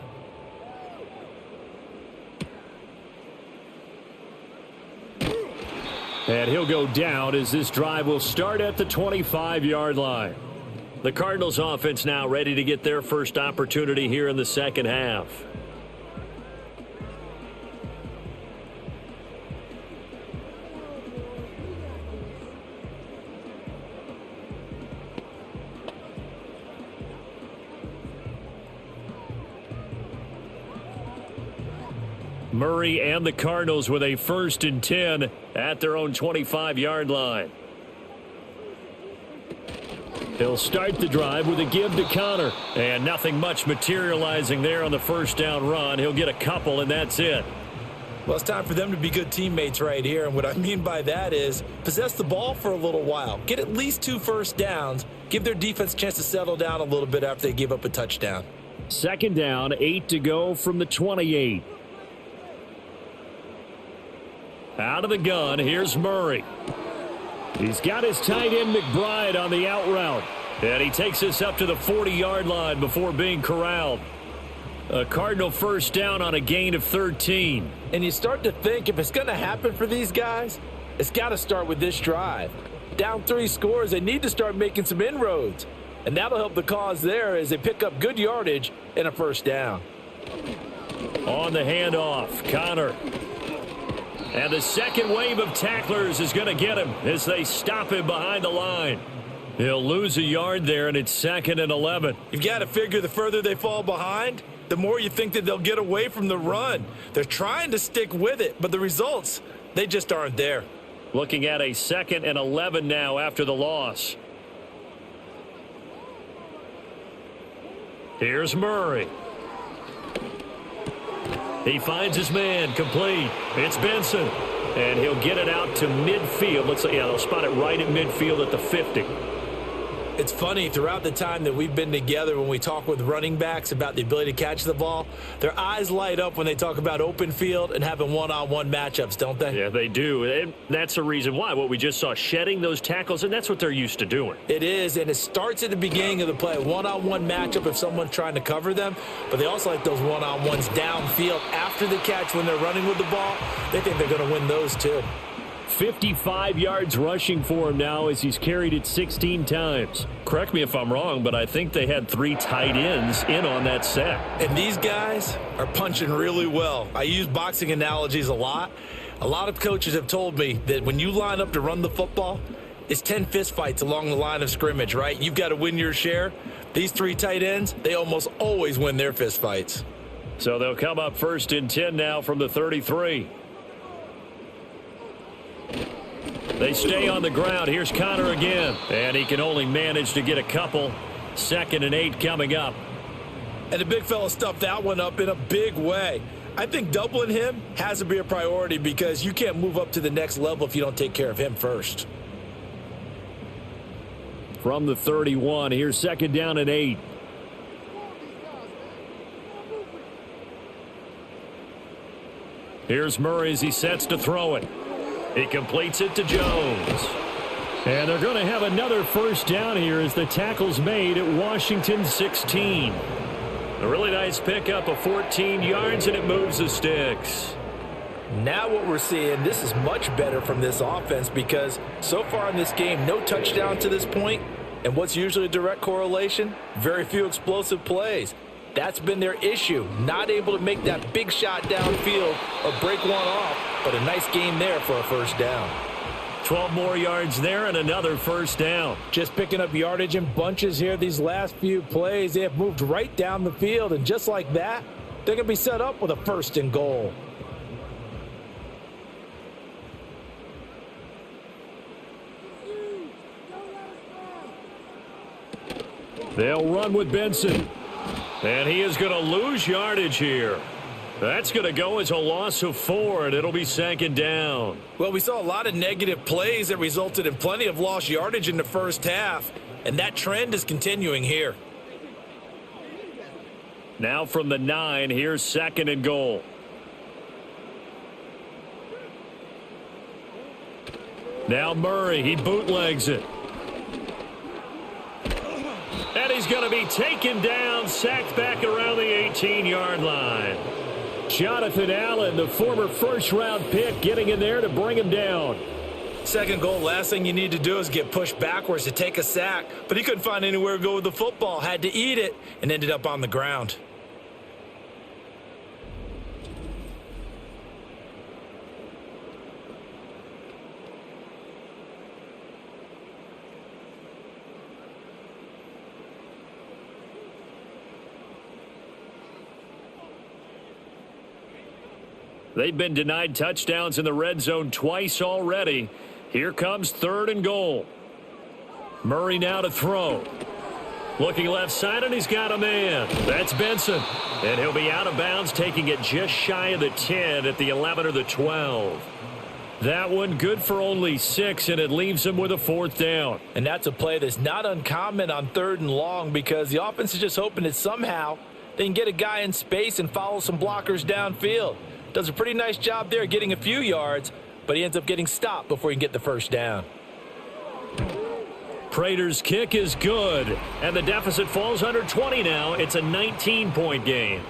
And he'll go down as this drive will start at the 25-yard line. The Cardinals offense now ready to get their first opportunity here in the second half. Murray and the Cardinals with a 1st and 10 at their own 25-yard line. He'll start the drive with a give to Connor. And nothing much materializing there on the 1st down run. He'll get a couple, and that's it. Well, it's time for them to be good teammates right here. And what I mean by that is possess the ball for a little while. Get at least 2 first downs. Give their defense a chance to settle down a little bit after they give up a touchdown. 2nd down, 8 to go from the 28. Out of the gun, here's Murray. He's got his tight end McBride on the out route. And he takes us up to the 40-yard line before being corralled. A Cardinal 1st down on a gain of 13. And you start to think if it's going to happen for these guys, it's got to start with this drive. Down 3 scores, they need to start making some inroads. And that'll help the cause there as they pick up good yardage and a 1st down. On the handoff, Connor. And the second wave of tacklers is going to get him as they stop him behind the line. He'll lose a yard there, and it's 2nd and 11. You've got to figure the further they fall behind, the more you think that they'll get away from the run. They're trying to stick with it, but the results, they just aren't there. Looking at a 2nd and 11 now after the loss. Here's Murray. He finds his man, complete. It's Benson. And he'll get it out to midfield. Looks like, yeah, they'll spot it right at midfield at the 50. It's funny, throughout the time that we've been together when we talk with running backs about the ability to catch the ball, their eyes light up when they talk about open field and having one-on-one matchups, don't they? Yeah, they do. And that's the reason why. What we just saw, shedding those tackles, and that's what they're used to doing. It is, and it starts at the beginning of the play. One-on-one matchup if someone's trying to cover them, but they also like those one-on-ones downfield after the catch when they're running with the ball. They think they're going to win those too. 55 yards rushing for him now as he's carried it 16 times. Correct me if I'm wrong, but I think they had 3 tight ends in on that set. And these guys are punching really well. I use boxing analogies a lot. A lot of coaches have told me that when you line up to run the football, it's 10 fistfights along the line of scrimmage, right? You've got to win your share. These 3 tight ends, they almost always win their fistfights. So they'll come up 1st and 10 now from the 33. They stay on the ground. Here's Connor again. And he can only manage to get a couple. 2nd and 8 coming up. And the big fella stuffed that one up in a big way. I think doubling him has to be a priority because you can't move up to the next level if you don't take care of him first. From the 31, here's 2nd down and 8. Here's Murray as he sets to throw it. He completes it to Jones. And they're going to have another first down here as the tackle's made at Washington 16. A really nice pickup of 14 yards, and it moves the sticks. Now what we're seeing, this is much better from this offense because so far in this game, no touchdown to this point. And what's usually a direct correlation? Very few explosive plays. That's been their issue. Not able to make that big shot downfield or break one off, but a nice gain there for a first down. 12 more yards there and another first down. Just picking up yardage in bunches here these last few plays. They have moved right down the field, and just like that, they're going to be set up with a 1st and goal. They'll run with Benson. And he is going to lose yardage here. That's going to go as a loss of 4, and it'll be 2nd down. Well, we saw a lot of negative plays that resulted in plenty of lost yardage in the first half, and that trend is continuing here. Now from the 9, here's 2nd and goal. Now Murray, he bootlegs it. And he's going to be taken down, sacked back around the 18-yard line. Jonathan Allen, the former first-round pick, getting in there to bring him down. 2nd goal, last thing you need to do is get pushed backwards to take a sack. But he couldn't find anywhere to go with the football, had to eat it, and ended up on the ground. They've been denied touchdowns in the red zone twice already. Here comes 3rd and goal. Murray now to throw. Looking left side, and he's got a man. That's Benson. And he'll be out of bounds, taking it just shy of the 10 at the 11 or the 12. That one good for only 6, and it leaves him with a 4th down. And that's a play that's not uncommon on 3rd and long because the offense is just hoping that somehow they can get a guy in space and follow some blockers downfield. Does a pretty nice job there getting a few yards, but he ends up getting stopped before he can get the first down. Prater's kick is good, and the deficit falls under 20 now. It's a 19-point game.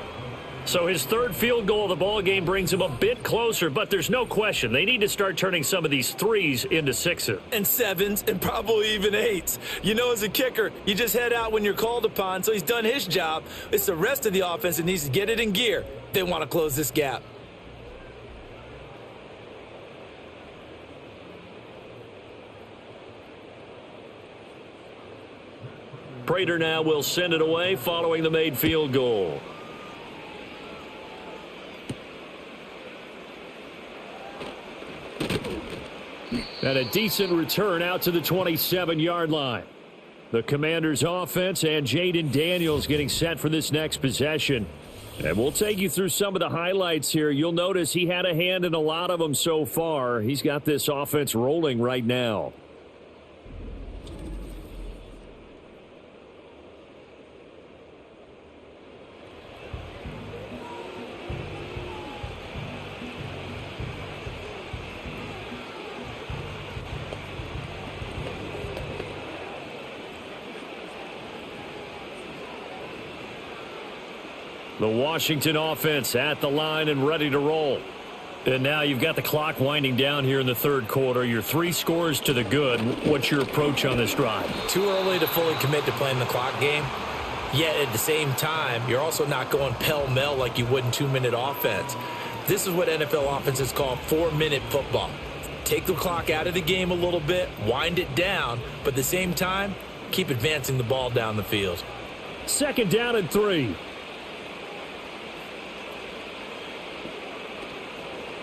So his 3rd field goal of the ball game brings him a bit closer, but there's no question they need to start turning some of these 3s into 6s. And 7s and probably even 8s. You know, as a kicker, you just head out when you're called upon, so he's done his job. It's the rest of the offense that needs to get it in gear. They want to close this gap. Prater now will send it away following the made field goal. And a decent return out to the 27-yard line. The Commanders' offense and Jaden Daniels getting set for this next possession. And we'll take you through some of the highlights here. You'll notice he had a hand in a lot of them so far. He's got this offense rolling right now. The Washington offense at the line and ready to roll. And now you've got the clock winding down here in the 3rd quarter. Your 3 scores to the good. What's your approach on this drive? Too early to fully commit to playing the clock game. Yet at the same time, you're also not going pell-mell like you would in 2-minute offense. This is what NFL offenses call 4-minute football. Take the clock out of the game a little bit, wind it down, but at the same time, keep advancing the ball down the field. 2nd down and 3.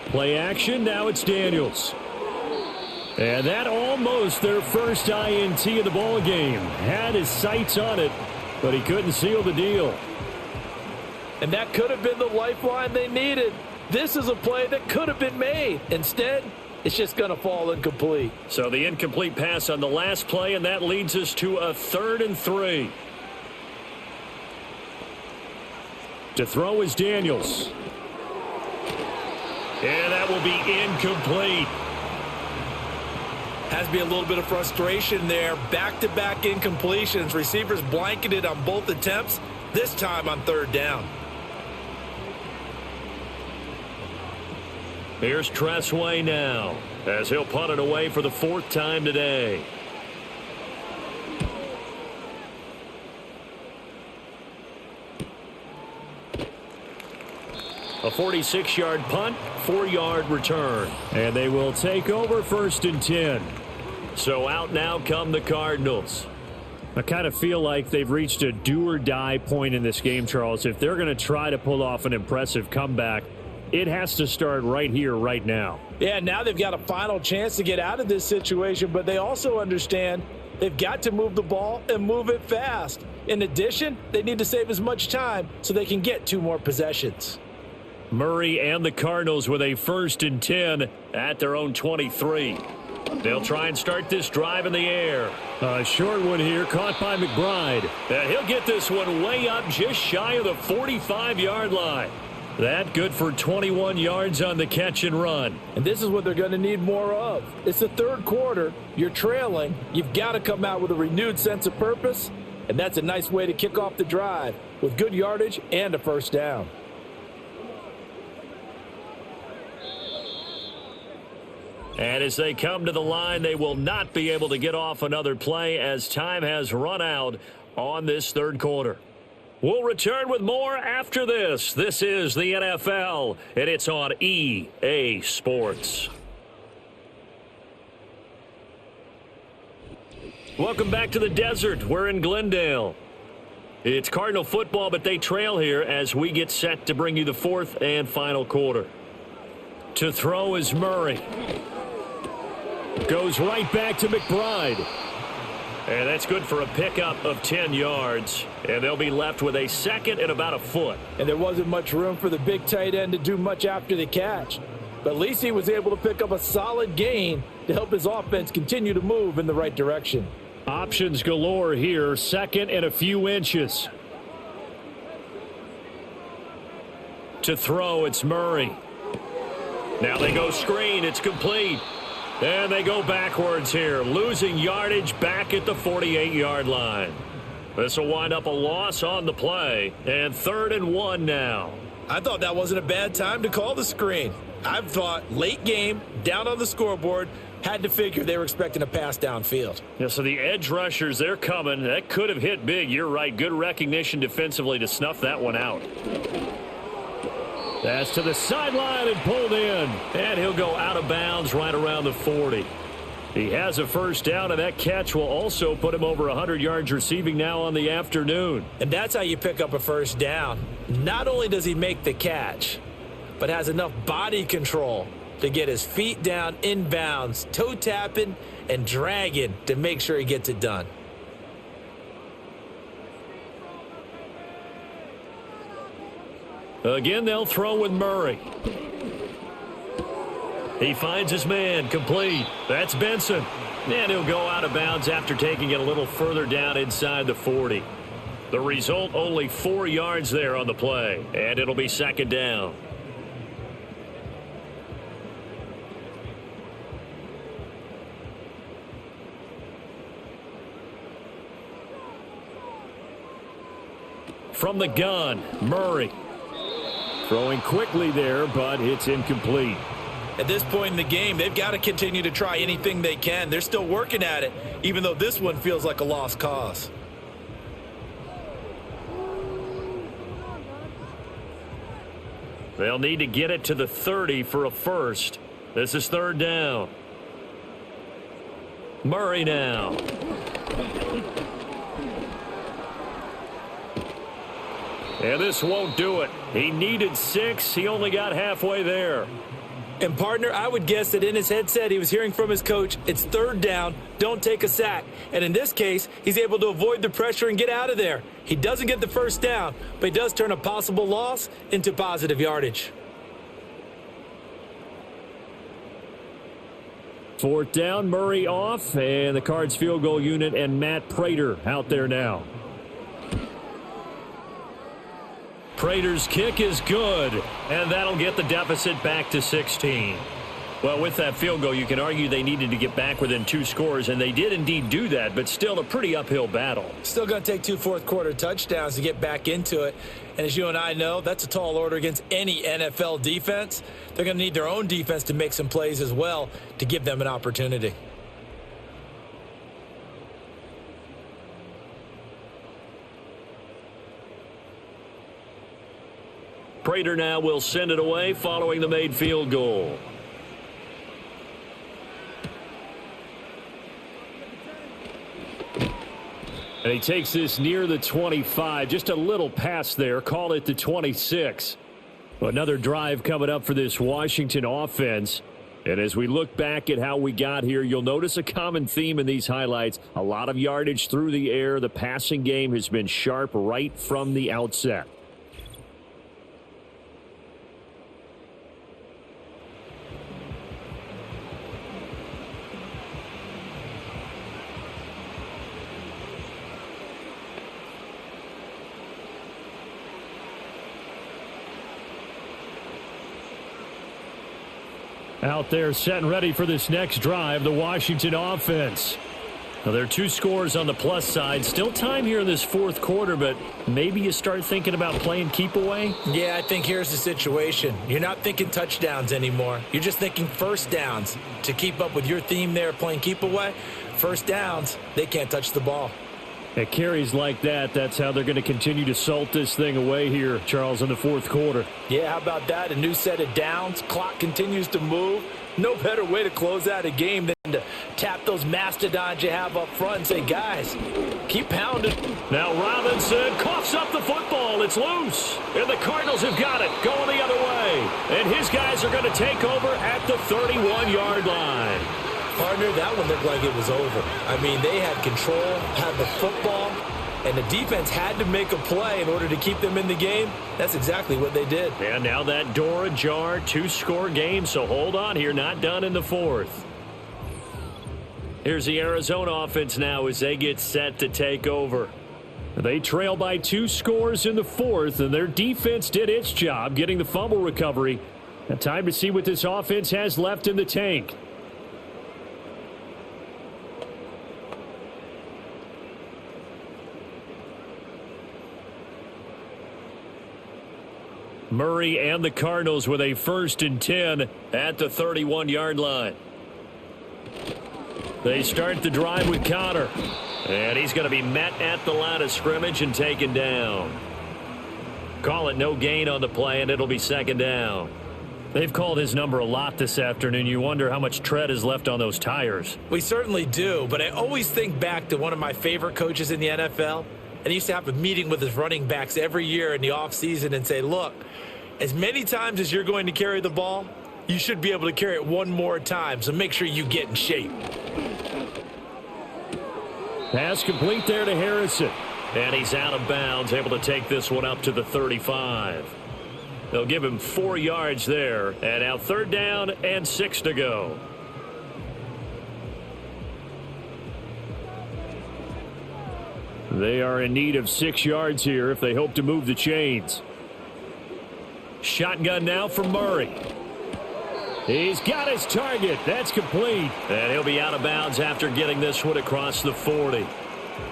Play action, now it's Daniels. And that almost their first INT of the ball game. Had his sights on it, but he couldn't seal the deal. And that could have been the lifeline they needed. This is a play that could have been made. Instead, it's just going to fall incomplete. So the incomplete pass on the last play, and that leads us to a 3rd and 3. To throw is Daniels. And that will be incomplete. Has to be a little bit of frustration there. Back-to-back incompletions. Receivers blanketed on both attempts, this time on 3rd down. Here's Tressway now, as he'll punt it away for the 4th time today. A 46-yard punt, 4-yard return. And they will take over 1st and 10. So out now come the Cardinals. I kind of feel like they've reached a do-or-die point in this game, Charles. If they're going to try to pull off an impressive comeback, it has to start right here, right now. Yeah, now they've got a final chance to get out of this situation, but they also understand they've got to move the ball and move it fast. In addition, they need to save as much time so they can get 2 more possessions. Murray and the Cardinals with a 1st and 10 at their own 23. They'll try and start this drive in the air. A short one here, caught by McBride. He'll get this one way up just shy of the 45-yard line. That good for 21 yards on the catch and run. And this is what they're going to need more of. It's the 3rd quarter. You're trailing. You've got to come out with a renewed sense of purpose. And that's a nice way to kick off the drive with good yardage and a 1st down. And as they come to the line, they will not be able to get off another play as time has run out on this 3rd quarter. We'll return with more after this. This is the NFL, and it's on EA Sports. Welcome back to the desert. We're in Glendale. It's Cardinal football, but they trail here as we get set to bring you the 4th and final quarter. To throw is Murray. Goes right back to McBride. And that's good for a pickup of 10 yards. And they'll be left with a 2nd and about a foot. And there wasn't much room for the big tight end to do much after the catch. But at least he was able to pick up a solid gain to help his offense continue to move in the right direction. Options galore here. 2nd and a few inches. To throw, it's Murray. Now they go screen. It's complete. And they go backwards here, losing yardage back at the 48-yard line. This will wind up a loss on the play, and 3rd and 1 now. I thought that wasn't a bad time to call the screen. I thought late game, down on the scoreboard, had to figure they were expecting a pass downfield. Yeah, so the edge rushers, they're coming. That could have hit big. You're right. Good recognition defensively to snuff that one out. That's to the sideline and pulled in. And he'll go out of bounds right around the 40. He has a 1st down, and that catch will also put him over 100 yards receiving now on the afternoon. And that's how you pick up a 1st down. Not only does he make the catch, but has enough body control to get his feet down inbounds, toe tapping and dragging to make sure he gets it done. Again, they'll throw with Murray. He finds his man, complete. That's Benson. And he'll go out of bounds after taking it a little further down inside the 40. The result, only 4 yards there on the play, and it'll be 2nd down. From the gun, Murray. Throwing quickly there, but it's incomplete. At this point in the game, they've got to continue to try anything they can. They're still working at it, even though this one feels like a lost cause. They'll need to get it to the 30 for a 1st. This is 3rd down. Murray now. And this won't do it. He needed 6. He only got halfway there. And, partner, I would guess that in his headset he was hearing from his coach, it's third down, don't take a sack. And in this case, he's able to avoid the pressure and get out of there. He doesn't get the first down, but he does turn a possible loss into positive yardage. Fourth down, Murray off, and the Cards field goal unit and Matt Prater out there now. Prater's kick is good, and that'll get the deficit back to 16. Well, with that field goal, you can argue they needed to get back within 2 scores, and they did indeed do that, but still a pretty uphill battle. Still going to take 2 fourth-quarter touchdowns to get back into it. And as you and I know, that's a tall order against any NFL defense. They're going to need their own defense to make some plays as well to give them an opportunity. Prater now will send it away following the made field goal. And he takes this near the 25. Just a little pass there. Call it the 26. Another drive coming up for this Washington offense. And as we look back at how we got here, you'll notice a common theme in these highlights. A lot of yardage through the air. The passing game has been sharp right from the outset. Out there set and ready for this next drive, the Washington offense. Now, there are 2 scores on the plus side. Still time here in this fourth quarter, but maybe you start thinking about playing keep away? Yeah, I think here's the situation. You're not thinking touchdowns anymore. You're just thinking first downs. To keep up with your theme there, playing keep away, first downs, they can't touch the ball. At carries like that, that's how they're going to continue to salt this thing away here, Charles, in the fourth quarter. Yeah, how about that? A new set of downs. Clock continues to move. No better way to close out a game than to tap those mastodons you have up front and say, guys, keep pounding. Now Robinson coughs up the football. It's loose. And the Cardinals have got it going the other way. And his guys are going to take over at the 31-yard line. Partner, that one looked like it was over. I mean, they had control, had the football, and the defense had to make a play in order to keep them in the game. That's exactly what they did. And now that door ajar, 2-score game, so hold on here, not done in the fourth. Here's the Arizona offense now as they get set to take over. They trail by 2 scores in the fourth, and their defense did its job getting the fumble recovery. Now time to see what this offense has left in the tank. Murray and the Cardinals with a 1st and 10 at the 31-yard line. They start the drive with Connor. And he's going to be met at the line of scrimmage and taken down. Call it no gain on the play, and it'll be 2nd down. They've called his number a lot this afternoon. You wonder how much tread is left on those tires. We certainly do, but I always think back to one of my favorite coaches in the NFL. And he used to have a meeting with his running backs every year in the offseason and say, look, as many times as you're going to carry the ball, you should be able to carry it one more time, so make sure you get in shape. Pass complete there to Harrison. And he's out of bounds, able to take this one up to the 35. They'll give him 4 yards there, and now 3rd down and 6 to go. They are in need of 6 yards here if they hope to move the chains. Shotgun now for Murray. He's got his target. That's complete. And he'll be out of bounds after getting this one across the 40.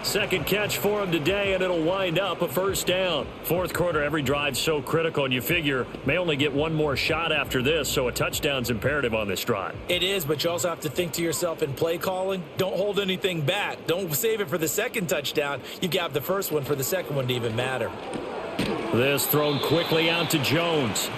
2nd catch for him today, and it'll wind up a 1st down. Fourth quarter, every drive's so critical, and you figure may only get one more shot after this, so a touchdown's imperative on this drive. It is, but you also have to think to yourself in play calling, don't hold anything back. Don't save it for the 2nd touchdown. You got the 1st one for the 2nd one to even matter. This thrown quickly out to Jones.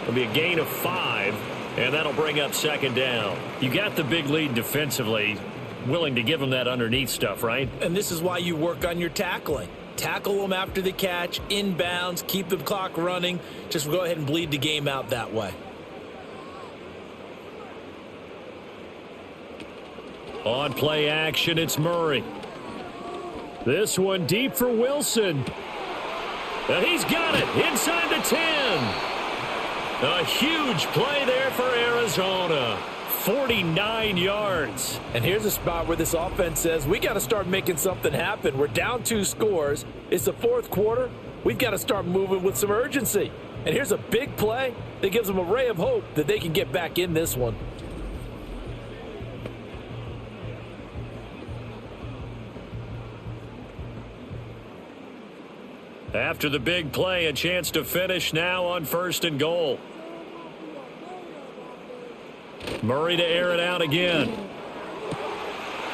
It'll be a gain of 5, and that'll bring up 2nd down. You got the big lead defensively. Willing to give him that underneath stuff, right? And this is why you work on your tackling. Tackle them after the catch, inbounds, keep the clock running. Just go ahead and bleed the game out that way. On play action, it's Murray. This one deep for Wilson. And he's got it inside the 10. A huge play there for Arizona. 49 yards. And here's a spot where this offense says, we got to start making something happen. We're down 2 scores. It's the 4th quarter. We've got to start moving with some urgency. And here's a big play that gives them a ray of hope that they can get back in this one. After the big play, a chance to finish now on 1st and goal. Murray to air it out again.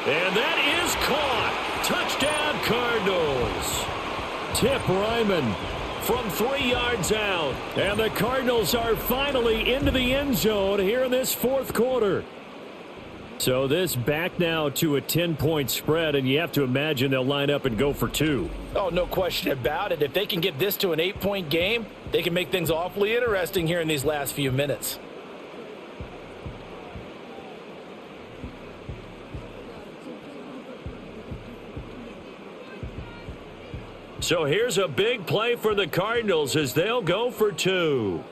And that is caught. Touchdown, Cardinals. Tip Ryman from 3 yards out. And the Cardinals are finally into the end zone here in this 4th quarter. So this back now to a 10-point spread, and you have to imagine they'll line up and go for 2. Oh, no question about it. If they can get this to an 8-point game, they can make things awfully interesting here in these last few minutes. So here's a big play for the Cardinals as they'll go for 2.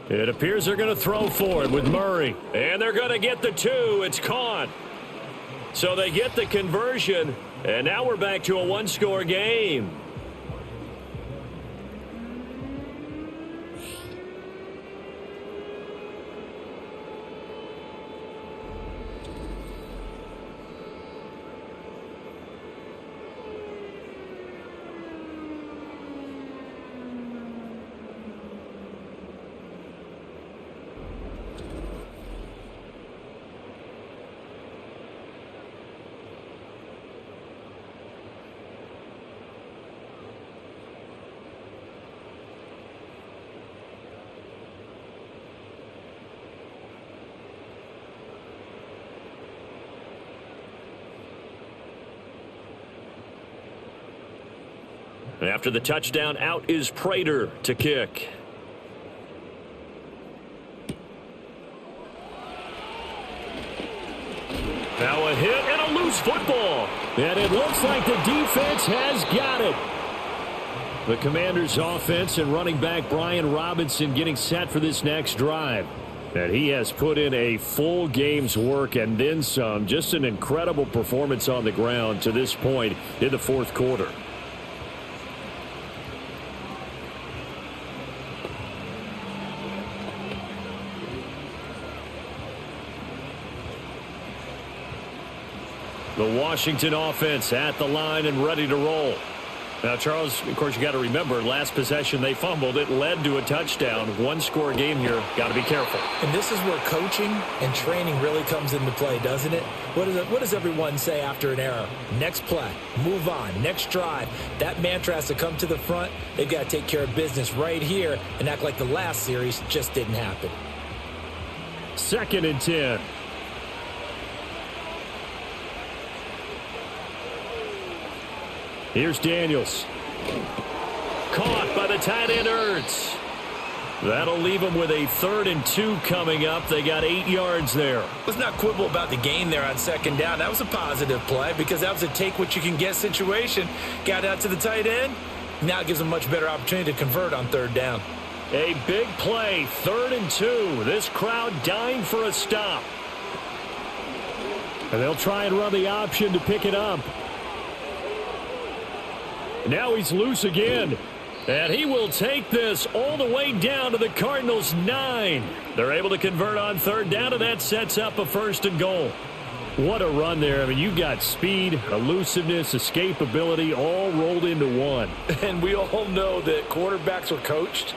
It appears they're going to throw for it with Murray. And they're going to get the 2. It's caught. So they get the conversion. And now we're back to a 1-score game. After the touchdown, out is Prater to kick. Now a hit and a loose football. And it looks like the defense has got it. The Commanders' offense and running back Brian Robinson getting set for this next drive. And he has put in a full game's work and then some. Just an incredible performance on the ground to this point in the 4th quarter. The Washington offense at the line and ready to roll. Now, Charles, of course, you got to remember, last possession they fumbled. It led to a touchdown. 1-score game here. Got to be careful. And this is where coaching and training really comes into play, doesn't it? What does everyone say after an error? Next play, move on, next drive. That mantra has to come to the front. They've got to take care of business right here and act like the last series just didn't happen. 2nd and 10. Here's Daniels. Caught by the tight end Ertz. That'll leave them with a 3rd and 2 coming up. They got 8 yards there. Let's not quibble about the gain there on 2nd down. That was a positive play because that was a take-what-you-can-get situation. Got out to the tight end. Now it gives them a much better opportunity to convert on 3rd down. A big play, 3rd and 2. This crowd dying for a stop. And they'll try and run the option to pick it up. Now he's loose again. And he will take this all the way down to the Cardinals' 9. They're able to convert on 3rd down, and that sets up a 1st and goal. What a run there. I mean, you've got speed, elusiveness, escapability all rolled into one. And we all know that quarterbacks are coached.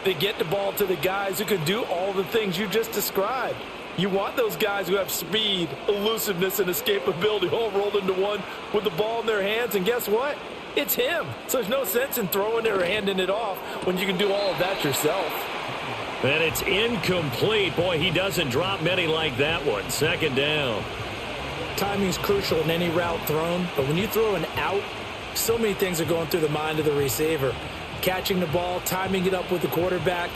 They get the ball to the guys who can do all the things you just described. You want those guys who have speed, elusiveness, and escapability all rolled into one with the ball in their hands, and guess what? It's him. So there's no sense in throwing it or handing it off when you can do all of that yourself. And it's incomplete. Boy, he doesn't drop many like that one. 2nd down. Timing's crucial in any route thrown, but when you throw an out, so many things are going through the mind of the receiver. Catching the ball, timing it up with the quarterback,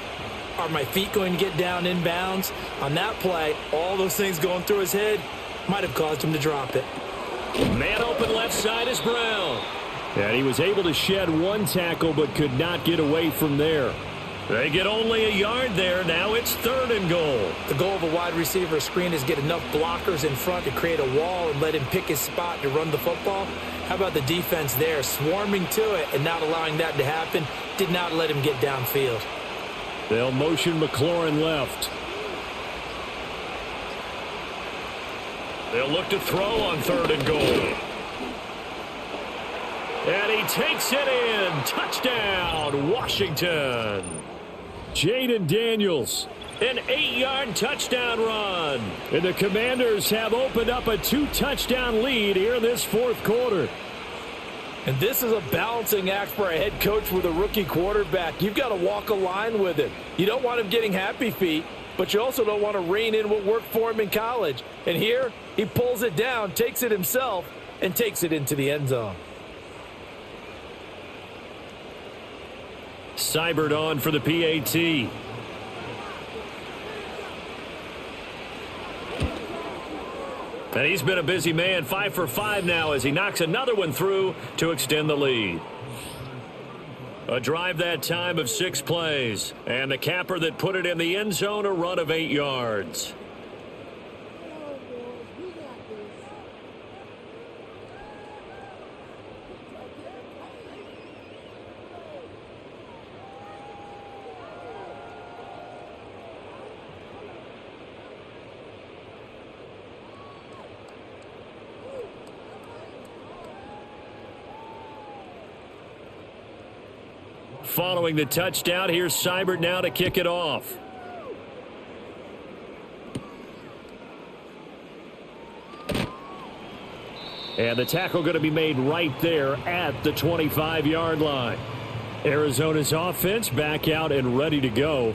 Are my feet going to get down inbounds? On that play, all those things going through his head might have caused him to drop it. Man open left side is Brown. And he was able to shed one tackle but could not get away from there. They get only a yard there. Now it's 3rd and goal. The goal of a wide receiver screen is get enough blockers in front to create a wall and let him pick his spot to run the football. How about the defense there, swarming to it and not allowing that to happen? Did not let him get downfield. They'll motion McLaurin left. They'll look to throw on 3rd and goal. And he takes it in. Touchdown, Washington. Jaden Daniels, an 8-yard touchdown run. And the Commanders have opened up a 2-touchdown lead here in this 4th quarter. And this is a balancing act for a head coach with a rookie quarterback. You've got to walk a line with him. You don't want him getting happy feet, but you also don't want to rein in what worked for him in college. And here, he pulls it down, takes it himself, and takes it into the end zone. Seibert on for the PAT. And he's been a busy man, 5 for 5 now as he knocks another one through to extend the lead. A drive that time of 6 plays. And the capper that put it in the end zone, a run of 8 yards. Following the touchdown, here's Seibert now to kick it off. And the tackle going to be made right there at the 25-yard line. Arizona's offense back out and ready to go.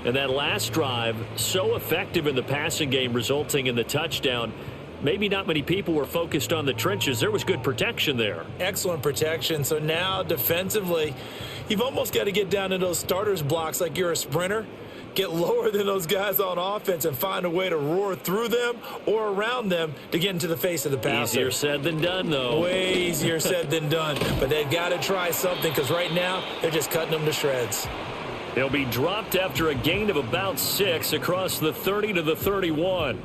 And that last drive, so effective in the passing game, resulting in the touchdown. Maybe not many people were focused on the trenches. There was good protection there. Excellent protection. So now defensively, you've almost got to get down in those starters blocks like you're a sprinter. Get lower than those guys on offense and find a way to roar through them or around them to get into the face of the passer. Easier said than done, though. Way easier said than done. But they've got to try something because right now they're just cutting them to shreds. They'll be dropped after a gain of about 6 across the 30 to the 31.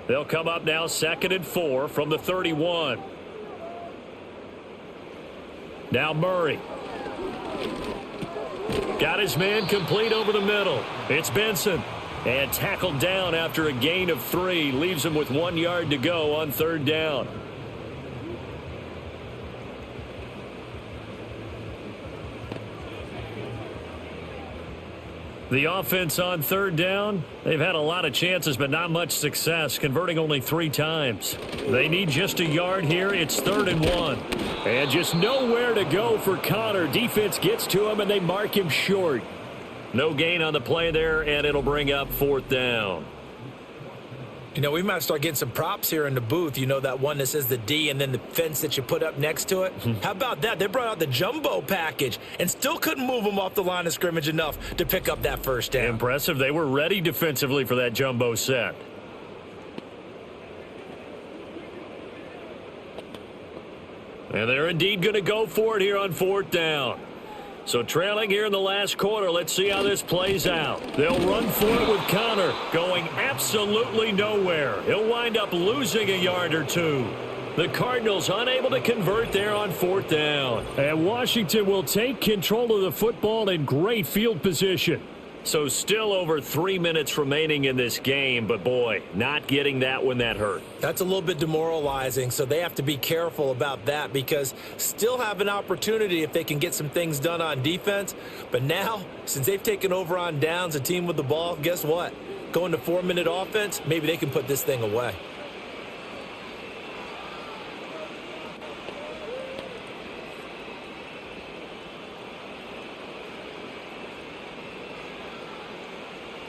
They'll come up now 2nd and 4 from the 31. Now Murray. Got his man complete over the middle. It's Benson. And tackled down after a gain of 3. Leaves him with 1 yard to go on 3rd down. The offense on 3rd down, they've had a lot of chances but not much success, converting only 3 times. They need just a yard here. It's 3rd and 1. And just nowhere to go for Connor. Defense gets to him and they mark him short. No gain on the play there, and it'll bring up 4th down. You know, we might start getting some props here in the booth. You know, that one that says the D and then the fence that you put up next to it. How about that? They brought out the jumbo package and still couldn't move them off the line of scrimmage enough to pick up that 1st down. Impressive. They were ready defensively for that jumbo set. And they're indeed going to go for it here on 4th down. So trailing here in the last quarter, let's see how this plays out. They'll run for it with Connor, going absolutely nowhere. He'll wind up losing a yard or 2. The Cardinals unable to convert there on 4th down. And Washington will take control of the football in great field position. So still over 3 minutes remaining in this game, but boy, not getting that when that hurt. That's a little bit demoralizing, so they have to be careful about that because still have an opportunity if they can get some things done on defense. But now, since they've taken over on downs, a team with the ball, guess what? Going to 4-minute offense, maybe they can put this thing away.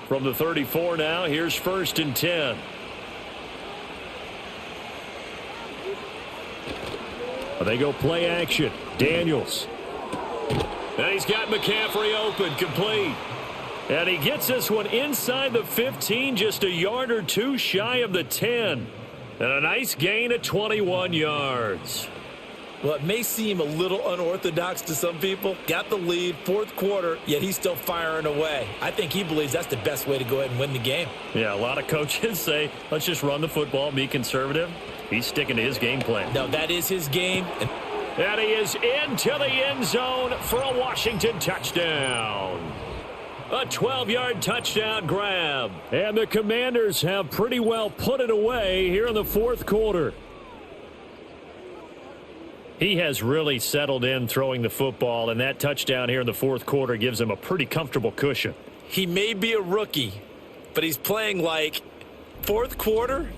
From the 34 now, here's 1st and 10. They go play action. Daniels. And he's got McCaffrey open, complete. And he gets this one inside the 15, just a yard or two shy of the 10. And a nice gain of 21 yards. Well, it may seem a little unorthodox to some people. Got the lead, fourth quarter, yet he's still firing away. I think he believes that's the best way to go ahead and win the game. Yeah, a lot of coaches say, let's just run the football, be conservative. He's sticking to his game plan. No, that is his game. And he is into the end zone for a Washington touchdown. A 12-yard touchdown grab. And the Commanders have pretty well put it away here in the fourth quarter. He has really settled in throwing the football, and that touchdown here in the fourth quarter gives him a pretty comfortable cushion. He may be a rookie, but he's playing like fourth quarter,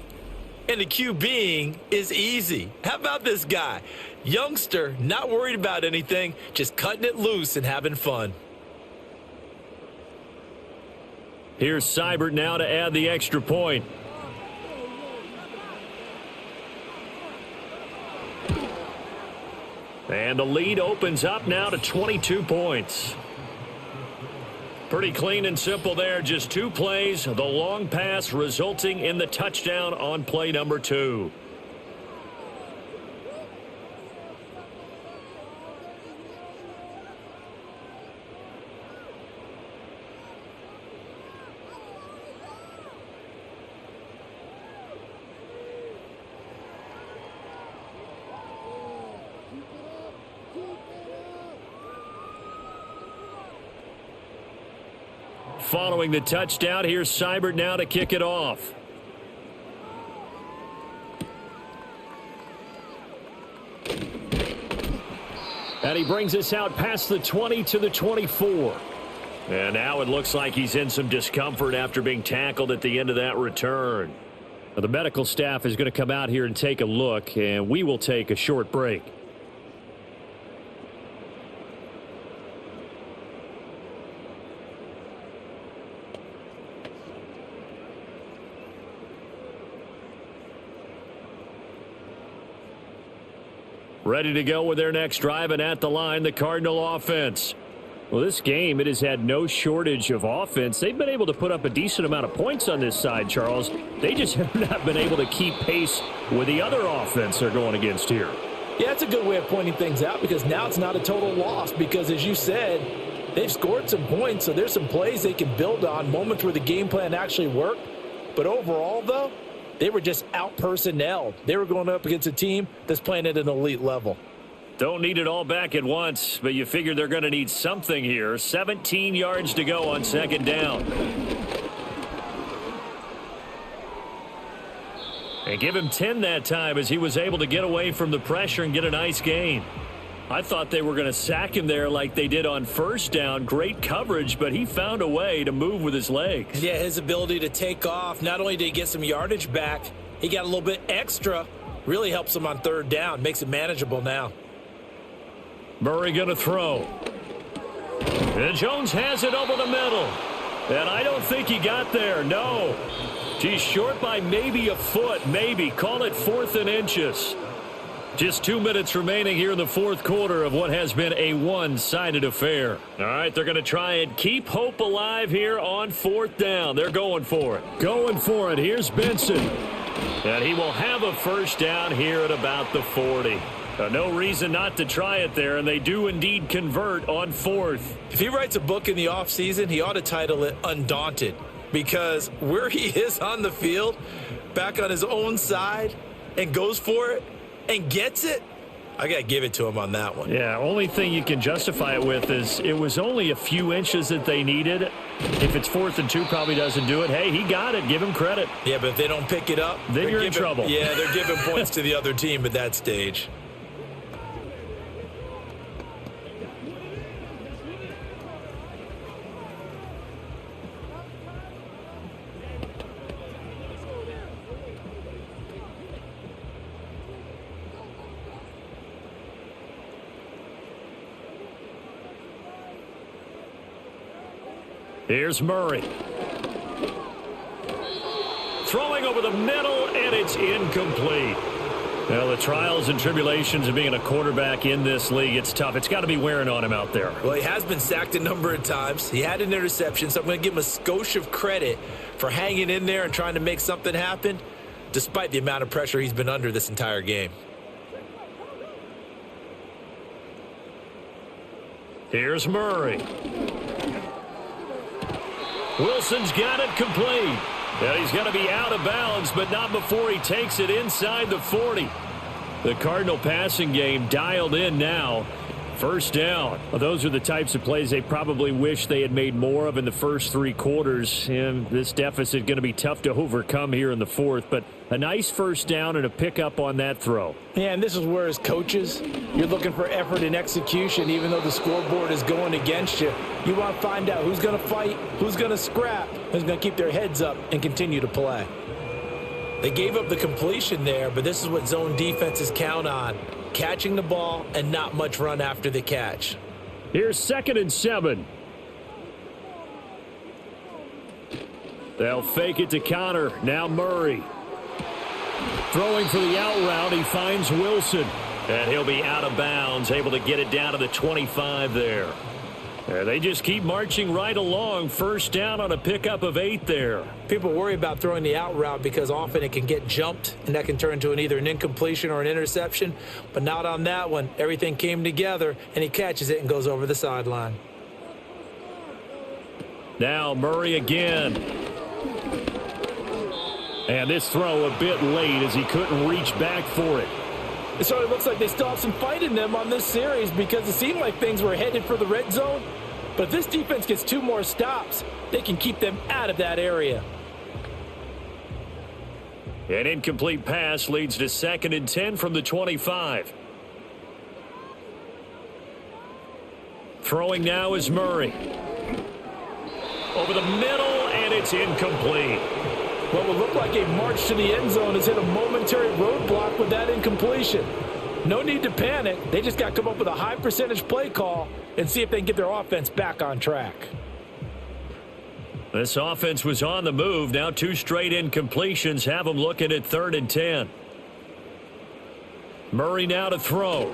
and the QBing is easy. How about this guy? Youngster, not worried about anything, just cutting it loose and having fun. Here's Seibert now to add the extra point. And the lead opens up now to 22 points. Pretty clean and simple there. Just two plays. The long pass resulting in the touchdown on play number 2. Following the touchdown, here's Seibert now to kick it off. And he brings us out past the 20 to the 24. And now it looks like he's in some discomfort after being tackled at the end of that return. Now, the medical staff is going to come out here and take a look, and we will take a short break. Ready to go with their next drive, and at the line, the Cardinal offense. Well, this game, it has had no shortage of offense. They've been able to put up a decent amount of points on this side, Charles. They just have not been able to keep pace with the other offense they're going against here. Yeah, it's a good way of pointing things out because now it's not a total loss because, as you said, they've scored some points, so there's some plays they can build on, moments where the game plan actually worked. But overall, though, they were just out-personnelled. They were going up against a team that's playing at an elite level. Don't need it all back at once, but you figure they're going to need something here. 17 yards to go on second down. And give him 10 that time as he was able to get away from the pressure and get a nice gain. I thought they were going to sack him there like they did on first down. Great coverage, but he found a way to move with his legs. Yeah, his ability to take off, not only did he get some yardage back, he got a little bit extra. Really helps him on third down, makes it manageable now. Murray going to throw. And Jones has it over the middle. And I don't think he got there, no. He's short by maybe a foot, maybe. Call it 4th and inches. Just 2 minutes remaining here in the fourth quarter of what has been a one-sided affair. All right, they're going to try and keep hope alive here on fourth down. They're going for it. Going for it. Here's Benson. And he will have a first down here at about the 40. No reason not to try it there, and they do indeed convert on fourth. If he writes a book in the offseason, he ought to title it Undaunted, because where he is on the field, back on his own side, and goes for it, and gets it, I got to give it to him on that one. Yeah, only thing you can justify it with is it was only a few inches that they needed. If it's 4th and 2, probably doesn't do it. Hey, he got it. Give him credit. Yeah, but if they don't pick it up, then you're in trouble. Yeah, they're giving points to the other team at that stage. Here's Murray. Throwing over the middle, and it's incomplete. Well, the trials and tribulations of being a quarterback in this league, it's tough. It's got to be wearing on him out there. Well, he has been sacked a number of times. He had an interception, so I'm going to give him a skosh of credit for hanging in there and trying to make something happen, despite the amount of pressure he's been under this entire game. Here's Murray. Wilson's got it complete. And he's going to be out of bounds, but not before he takes it inside the 40. The Cardinal passing game dialed in now. First down. Well, those are the types of plays they probably wish they had made more of in the first three quarters. And this deficit going to be tough to overcome here in the fourth. But a nice first down and a pickup on that throw. Yeah, and this is where as coaches, you're looking for effort and execution, even though the scoreboard is going against you. You want to find out who's going to fight, who's going to scrap, who's going to keep their heads up and continue to play. They gave up the completion there, but this is what zone defenses count on. Catching the ball and not much run after the catch. Here's 2nd and 7. They'll fake it to Connor. Now Murray. Throwing for the out route, he finds Wilson. And he'll be out of bounds, able to get it down to the 25 there. They just keep marching right along. First down on a pickup of 8 there. People worry about throwing the out route because often it can get jumped, and that can turn into either an incompletion or an interception. But not on that one. Everything came together, and he catches it and goes over the sideline. Now Murray again. And this throw a bit late as he couldn't reach back for it. It sort of looks like they still have some fight in them on this series because it seemed like things were headed for the red zone. But if this defense gets 2 more stops, they can keep them out of that area. An incomplete pass leads to 2nd and 10 from the 25. Throwing now is Murray. Over the middle, and it's incomplete. What will look like a march to the end zone has hit a momentary roadblock with that incompletion. No need to panic. They just got to come up with a high percentage play call and see if they can get their offense back on track. This offense was on the move. Now 2 straight incompletions have them looking at 3rd and 10. Murray now to throw.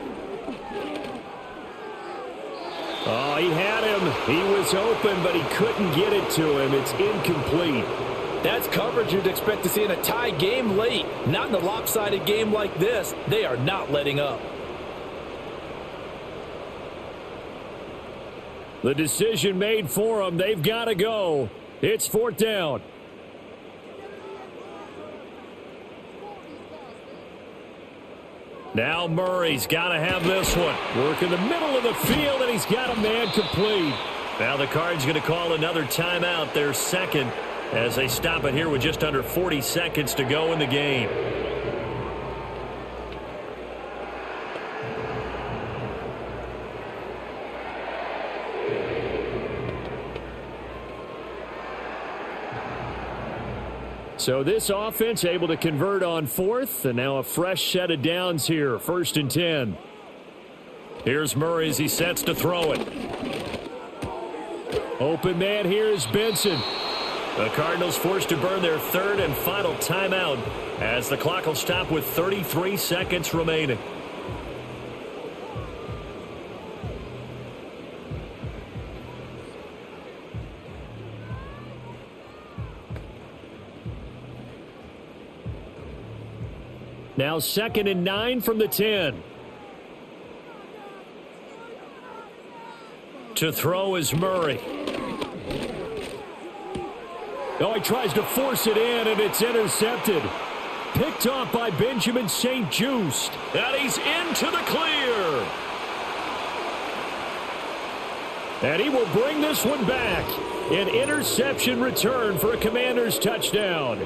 Oh, he had him. He was open, but he couldn't get it to him. It's incomplete. That's coverage you'd expect to see in a tie game late. Not in a lopsided game like this. They are not letting up. The decision made for them. They've got to go. It's 4th down. Now Murray's got to have this one. Work in the middle of the field, and he's got a man complete. Now the Cards going to call another timeout, their 2nd, as they stop it here with just under 40 seconds to go in the game. So this offense able to convert on 4th, and now a fresh set of downs here, 1st and 10. Here's Murray as he sets to throw it. Open man here is Benson. The Cardinals forced to burn their 3rd and final timeout as the clock will stop with 33 seconds remaining. Now 2nd and 9 from the 10. To throw is Murray. Oh, he tries to force it in, and it's intercepted. Picked off by Benjamin St-Juste. And he's into the clear. And he will bring this one back. An interception return for a Commanders touchdown.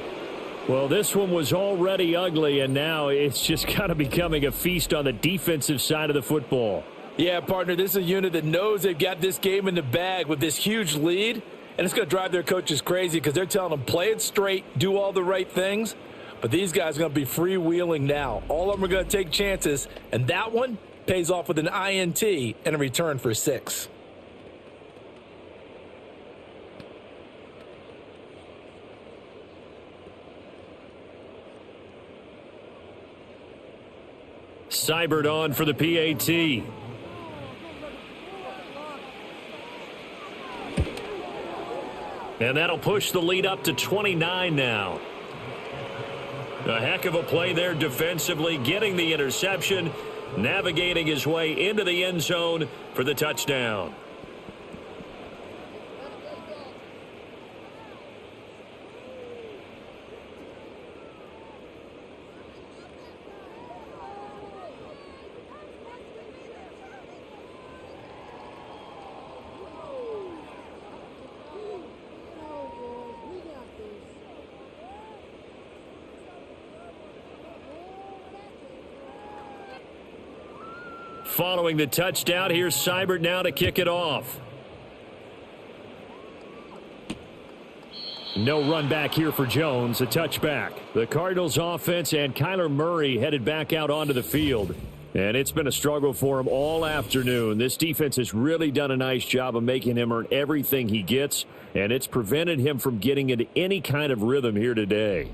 Well, this one was already ugly, and now it's just kind of becoming a feast on the defensive side of the football. Yeah, partner, this is a unit that knows they've got this game in the bag with this huge lead. And it's going to drive their coaches crazy because they're telling them, play it straight, do all the right things. But these guys are going to be freewheeling now. All of them are going to take chances. And that one pays off with an INT and a return for 6. Seibert on for the PAT. And that'll push the lead up to 29 now. A heck of a play there defensively, getting the interception, navigating his way into the end zone for the touchdown. Following the touchdown, here's Seibert now to kick it off. No run back here for Jones, a touchback. The Cardinals offense and Kyler Murray headed back out onto the field. And it's been a struggle for him all afternoon. This defense has really done a nice job of making him earn everything he gets, and it's prevented him from getting into any kind of rhythm here today.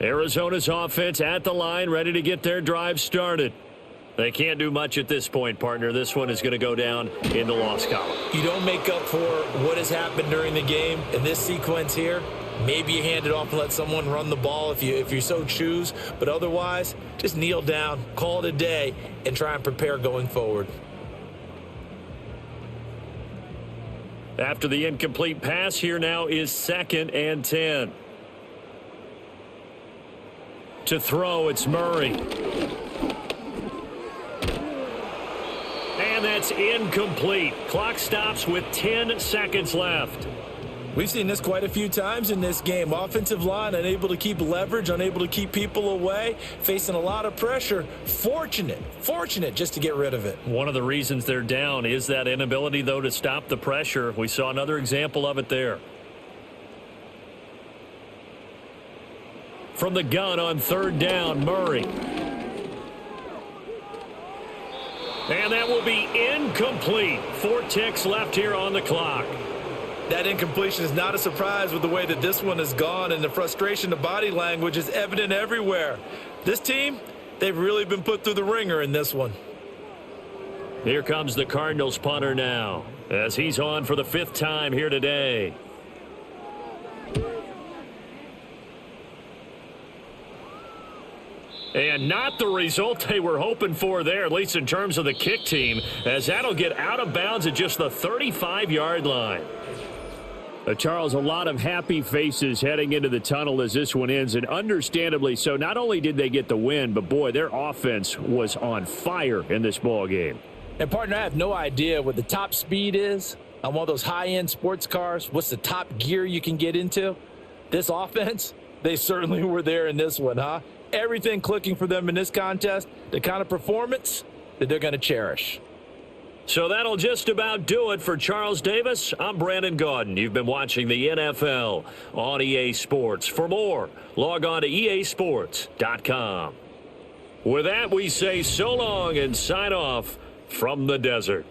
Arizona's offense at the line, ready to get their drive started. They can't do much at this point, partner. This one is going to go down in the loss column. You don't make up for what has happened during the game in this sequence here. Maybe you hand it off and let someone run the ball if you so choose. But otherwise, just kneel down, call it a day, and try and prepare going forward. After the incomplete pass, here now is 2nd and 10. To throw, it's Murray. And that's incomplete. Clock stops with 10 seconds left. We've seen this quite a few times in this game. Offensive line unable to keep leverage, unable to keep people away, facing a lot of pressure. Fortunate just to get rid of it. One of the reasons they're down is that inability, though, to stop the pressure. We saw another example of it there. From the gun on 3rd down, Murray. And that will be incomplete. 4 ticks left here on the clock. That incompletion is not a surprise with the way that this one has gone, and the frustration, the body language is evident everywhere. This team, they've really been put through the ringer in this one. Here comes the Cardinals punter now, as he's on for the 5th time here today. And not the result they were hoping for there, at least in terms of the kick team, as that'll get out of bounds at just the 35-yard line. Charles, a lot of happy faces heading into the tunnel as this one ends, and understandably so. Not only did they get the win, but, boy, their offense was on fire in this ball game. And, partner, I have no idea what the top speed is on one of those high-end sports cars. What's the top gear you can get into? This offense, they certainly were there in this one, huh? Everything clicking for them in this contest, the kind of performance that they're going to cherish. So that'll just about do it for Charles Davis. I'm Brandon Gaudin. You've been watching the NFL on EA Sports. For more, log on to easports.com. With that, we say so long and sign off from the desert.